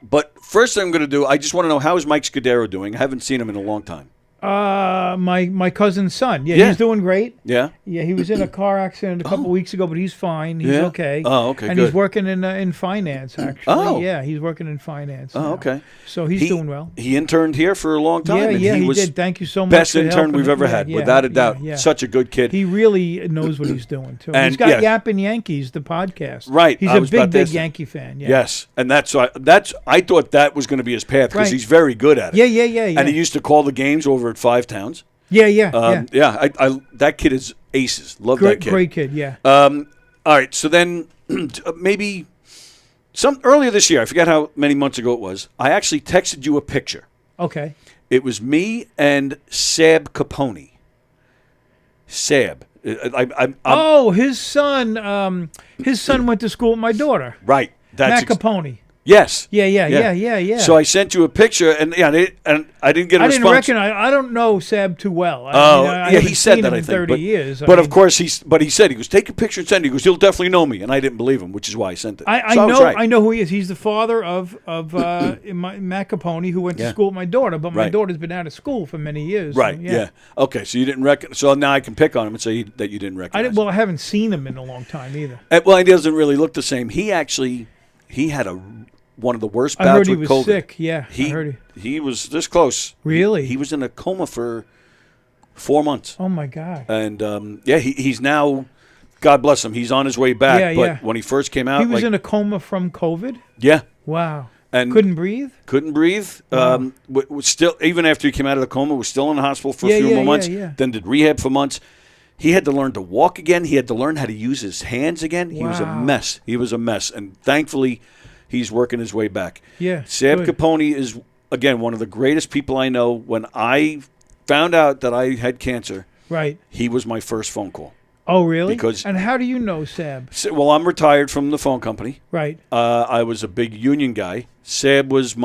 But first thing I'm going to do, I just want to know, how is Mike Scudero doing? I haven't seen him in a long time. My cousin's son. Yeah, he's doing great. Yeah. Yeah, he was in a car accident a couple weeks ago, but he's fine. He's okay. Oh, okay. And good. he's working in finance, actually. Oh. Yeah, he's working in finance. Oh, now. okay. So he's doing well. He interned here for a long time. Yeah, and he did. Thank you so much. Best for intern helping we've him. ever had, Yeah, without a doubt. Yeah. Such a good kid. He really knows what he's doing too. And he's got Yappin' Yankees, the podcast. Right. He's a big Yankee fan. Yeah. Yes, and I thought that was going to be his path because he's very good at it. Yeah. And he used to call the games over at Five Towns. Yeah. I that kid is aces. Love that kid. Great kid. Yeah. All right. So then maybe earlier this year, I forget how many months ago it was. I actually texted you a picture. Okay. It was me and Sab Capone. Sab. His son. His son went to school with my daughter. Right. Matt Capone. Yes. Yeah. So I sent you a picture, and I didn't get a response. I didn't recognize. I don't know Sab too well. He said that. I think, 30 years. But of course, he said he goes, take a picture and send it. He goes, you'll definitely know me, and I didn't believe him, which is why I sent it. I know who he is. He's the father of Matt Capone, who went to school with my daughter. But my daughter's been out of school for many years. Right. So, yeah. Okay. So you didn't recognize. So now I can pick on him and say that you didn't recognize. I haven't seen him in a long time either. Well, he doesn't really look the same. He had one of the worst bouts I heard he with was COVID. sick. Yeah, I heard he was this close. Really? He was in a coma for 4 months. Oh my God. And he's now, God bless him, he's on his way back. But when he first came out, he was in a coma from COVID. Yeah. Wow. And couldn't breathe. Wow. Was still, even after he came out of the coma, was still in the hospital for a few more months. Yeah. Then did rehab for months. He had to learn to walk again. He had to learn how to use his hands again. He was a mess. And thankfully, he's working his way back. Yeah. Sab Capone is, again, one of the greatest people I know. When I found out that I had cancer, he was my first phone call. Oh, really? And how do you know Sab? Well, I'm retired from the phone company. Right. I was a big union guy. Sab was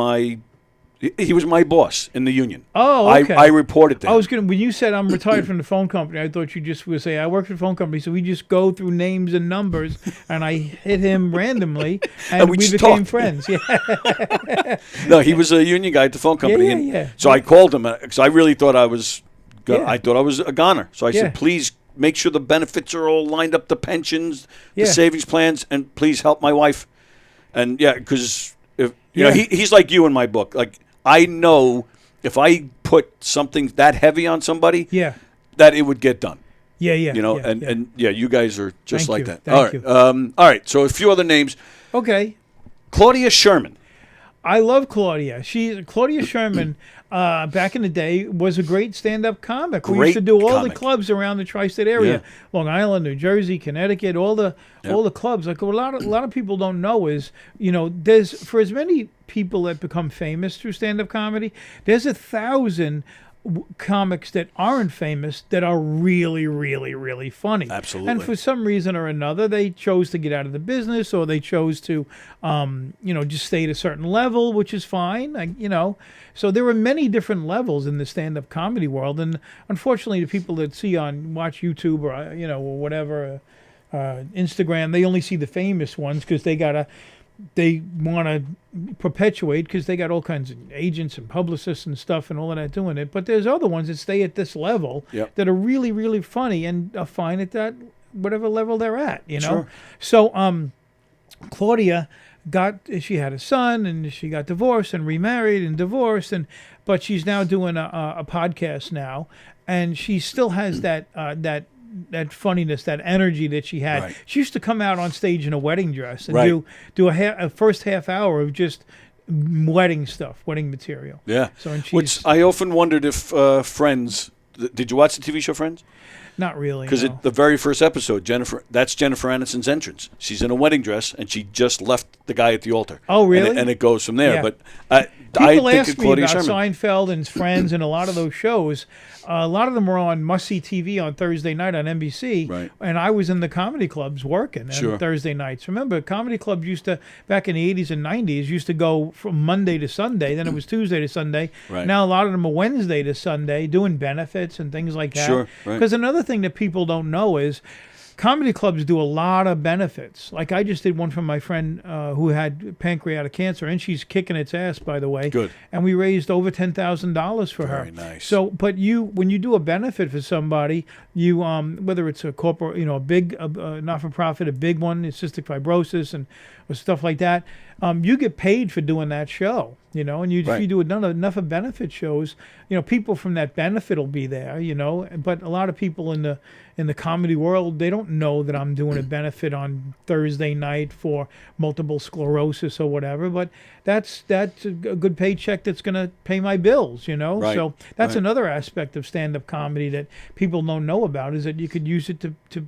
he was my boss in the union. Oh, okay. I reported to him. When you said I'm retired from the phone company, I thought you just would say I work for the phone company. So we just go through names and numbers, and I hit him randomly, and we became friends. Yeah. No, he was a union guy at the phone company. Yeah. So I called him because I really thought I was. I thought I was a goner. So I said, please make sure the benefits are all lined up, the pensions, the savings plans, and please help my wife. And because he's like you in my book. Like, I know if I put something that heavy on somebody, Yeah. that it would get done. Yeah, yeah. You know, yeah, and yeah. and yeah, you guys are just Thank like you. that. Thank All right. you. All right. So a few other names. Okay. Claudia Sherman. I love Claudia. Claudia Sherman. Back in the day, was a great stand-up comic. We used to Great do all comic. the clubs around the tri-state area, Yeah. Long Island, New Jersey, Connecticut, all the clubs. Like a lot of people don't know is, there's, for as many people that become famous through stand-up comedy, there's 1,000 comics that aren't famous that are really, really, really funny. Absolutely. And for some reason or another, they chose to get out of the business, or they chose to, just stay at a certain level, which is fine. So there are many different levels in the stand-up comedy world, and unfortunately, the people that watch YouTube or or whatever, Instagram, they only see the famous ones because they want to perpetuate because they got all kinds of agents and publicists and stuff and all of that doing it. But there's other ones that stay at this level that are really, really funny and are fine at that whatever level they're at. Sure. So Claudia she had a son, and she got divorced and remarried and divorced, but she's now doing a podcast now, and she still has that funniness, that energy that she had. Right. She used to come out on stage in a wedding dress and Right. do a first half hour of just wedding stuff, wedding material. Yeah. So and she's Which I often wondered if Friends. Did you watch the TV show Friends? not really. Because no. the very first episode, that's Jennifer Aniston's entrance. She's in a wedding dress, and she just left the guy at the altar. Oh, really? And it goes from there. Yeah. But I People think ask of me Claudia about Sherman. Seinfeld and Friends and a lot of those shows. A lot of them were on must-see TV on Thursday night on NBC. Right. And I was in the comedy clubs working Sure. on Thursday nights. Remember, comedy clubs used to, back in the 80s and 90s, used to go from Monday to Sunday. Then it was Tuesday to Sunday. Right. Now a lot of them are Wednesday to Sunday, doing benefits and things like that. Sure, right. Because another thing that people don't know is comedy clubs do a lot of benefits. Like I just did one for my friend who had pancreatic cancer, and she's kicking its ass, by the way. Good. And we raised over $10,000 for her. Very nice. So, but when you do a benefit for somebody, you whether it's a corporate, a big not-for-profit, a big one, cystic fibrosis and or stuff like that, you get paid for doing that show. And if Right. you do enough of benefit shows, people from that benefit will be there. But a lot of people in the comedy world, they don't know that I'm doing a benefit on Thursday night for multiple sclerosis or whatever. But that's a good paycheck that's going to pay my bills. Right. So that's Right. another aspect of stand-up comedy that people don't know about, is that you could use it to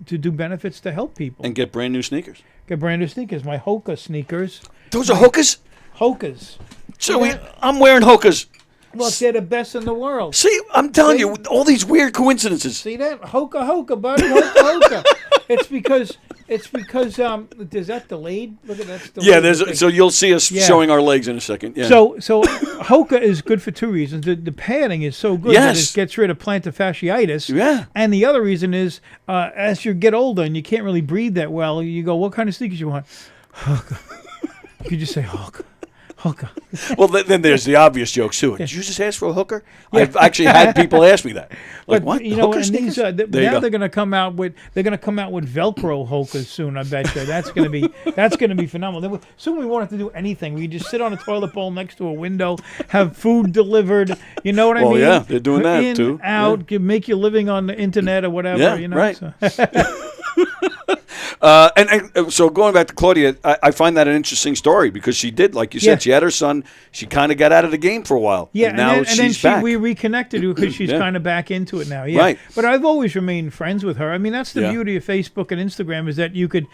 do benefits to help people. And get brand new sneakers. Get brand new sneakers. My Hoka sneakers. Those are Hokas? Hokas. So I'm wearing Hokas. Look, they're the best in the world. See, I'm telling See? you, all these weird coincidences. See that? Hoka, buddy. Hoka. It's because is that delayed? Look at that. Yeah, so you'll see us Yeah. showing our legs in a second. Yeah. So Hoka is good for two reasons. The padding is so good that Yes. it gets rid of plantar fasciitis. Yeah. And the other reason is as you get older and you can't really breathe that well, you go, what kind of sneakers you want? Hoka. You could just say Hoka. Hoka. Well, then there's the obvious jokes too. Did you just ask for a hooker? I've actually had people ask me that. Like, But what? you know, Hooker and sneakers? these There you now go. they're going to come out with Velcro Hokas soon. I bet you that's going to be phenomenal. Soon we won't have to do anything. We just sit on a toilet bowl next to a window, have food delivered. You know what I Well, mean? yeah, they're doing that, In, too. Out, make your living on the internet or whatever. Yeah, you know? right. So. And so going back to Claudia, I find that an interesting story because she did, like you said, Yeah. she had her son. She kind of got out of the game for a while. Yeah, and now then she's back. we reconnected because she's Yeah. kind of back into it now. Yeah. Right. But I've always remained friends with her. I mean, that's the Yeah. beauty of Facebook and Instagram, is that you could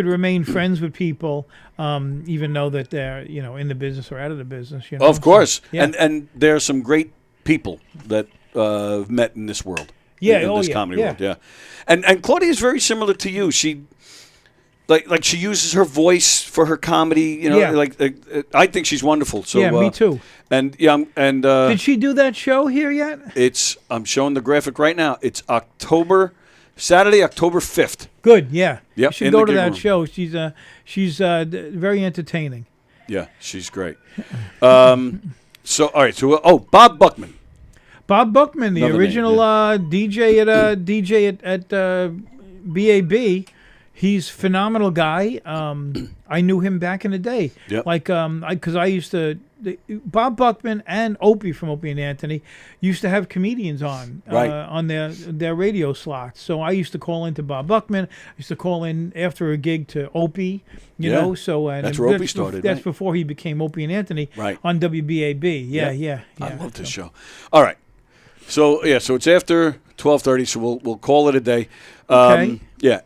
remain friends with people, even though that they're in the business or out of the business. Of course. Yeah. And there are some great people that met in this world. Yeah, in oh, this yeah, comedy yeah. world. Yeah. And Claudia is very similar to you. She like she uses her voice for her comedy. Yeah. I think she's wonderful. So Yeah, me too. And Did she do that show here yet? I'm showing the graphic right now. It's Saturday, October 5th. Good. Yeah. Yep, You should in go the to gig that room. show. She's very entertaining. Yeah, she's great. So all right. So Bob Buckman. Bob Buckman, the Another original name, DJ at BAB. He's a phenomenal guy. I knew him back in the day. Yep. Like, because I used to Bob Buckman and Opie from Opie and Anthony used to have comedians on Right. on their radio slots. So I used to call into Bob Buckman. I used to call in after a gig to Opie. You Yeah. know, so and That's where Opie started, That's right? before he became Opie and Anthony. Right. On WBAB. Yeah. I love this show. All right. So it's after 12:30, so we'll call it a day. Okay. Yeah.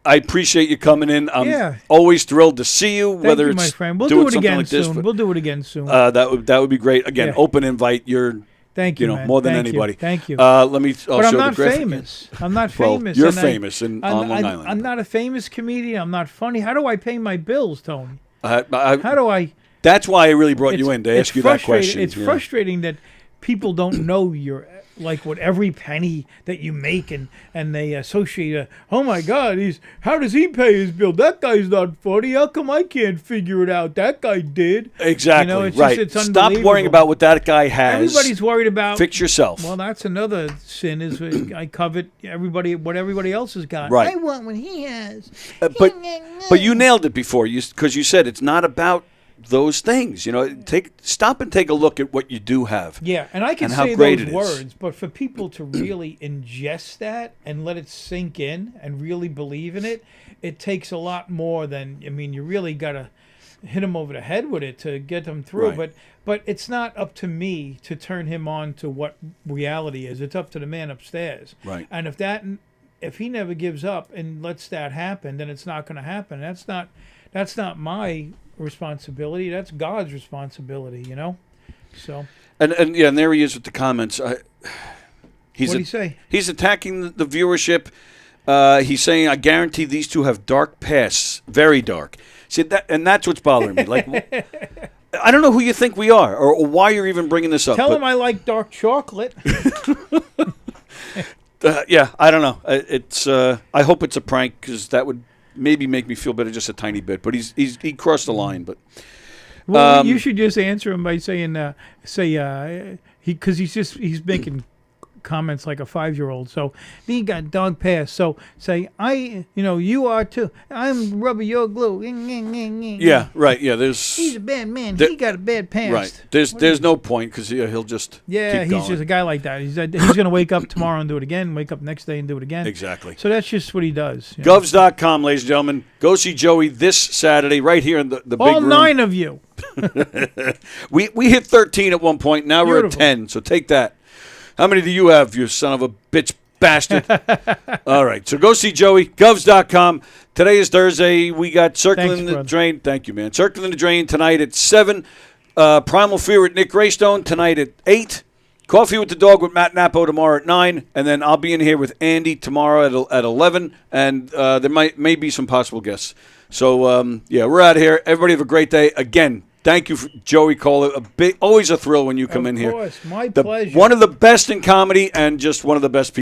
I appreciate you coming in. I'm Yeah. always thrilled to see you. Thank whether you, it's my friend. We'll doing do it something again like this, soon. but, We'll do it again soon. that would be great. Again, Yeah. open invite. You're Thank you, man. more than Thank you. anybody. Thank you. Let me. I'll But show I'm the not graphic. famous. I'm not Well, famous. you're and famous on Long Island. I'm not a famous comedian. I'm not funny. How do I pay my bills, Tony? How do I? That's why I really brought you in to it's ask you that frustrating- question. It's Yeah. frustrating that people don't know your like what every penny that you make and they associate oh my God, how does he pay his bill? That guy's not funny. How come I can't figure it out? That guy did. Exactly. You know, it's right. Just, it's Stop worrying about what that guy has. Everybody's worried about. Fix yourself. Well, that's another sin. Is I covet what everybody else has got. Right. I want what he has. But you nailed it before, because you said it's not about those things. Stop and take a look at what you do have. Yeah, and I can how say great those it is. words, but for people to really ingest that and let it sink in and really believe in it, it takes a lot more than, you really got to hit them over the head with it to get them through. Right. But it's not up to me to turn him on to what reality is. It's up to the man upstairs. Right. And if he never gives up and lets that happen, then it's not going to happen. That's not my responsibility. That's God's responsibility, So And there he is with the comments. What'd he say? He's attacking the viewership. He's saying, "I guarantee these two have dark pasts, very dark." See that's what's bothering me. Like, I don't know who you think we are, or why you're even bringing this up. Tell him I like dark chocolate. I don't know. It's. I hope it's a prank, because that would maybe make me feel better just a tiny bit. But he crossed the line. But well, you should just answer him by saying, because he's making comments like a 5-year-old. So he got dog pass. So say you are too. I'm rubber, your glue. Yeah, right. Yeah, He's a bad man. He got a bad past. Right. There's no point, because he'll just Yeah, keep he's going. just a guy like that. He's going to wake up tomorrow and do it again. Wake up next day and do it again. Exactly. So that's just what he does. Govs.com, ladies and gentlemen. Go see Joey this Saturday right here in the big All room. 9 of you. we hit 13 at one point. Now we're at Beautiful. 10. So take that. How many do you have, you son of a bitch bastard? All right. So go see Joey. Govs.com. Today is Thursday. We got Circling the Drain. Thank you, man. Circling the Drain tonight at 7. Primal Fear with Nick Greystone tonight at 8. Coffee with the Dog with Matt Napo tomorrow at 9. And then I'll be in here with Andy tomorrow at 11. And there may be some possible guests. So, we're out of here. Everybody have a great day. Again, thank you, Joey KOLA. Always a thrill when you come in here. Of course. My pleasure. One of the best in comedy and just one of the best people.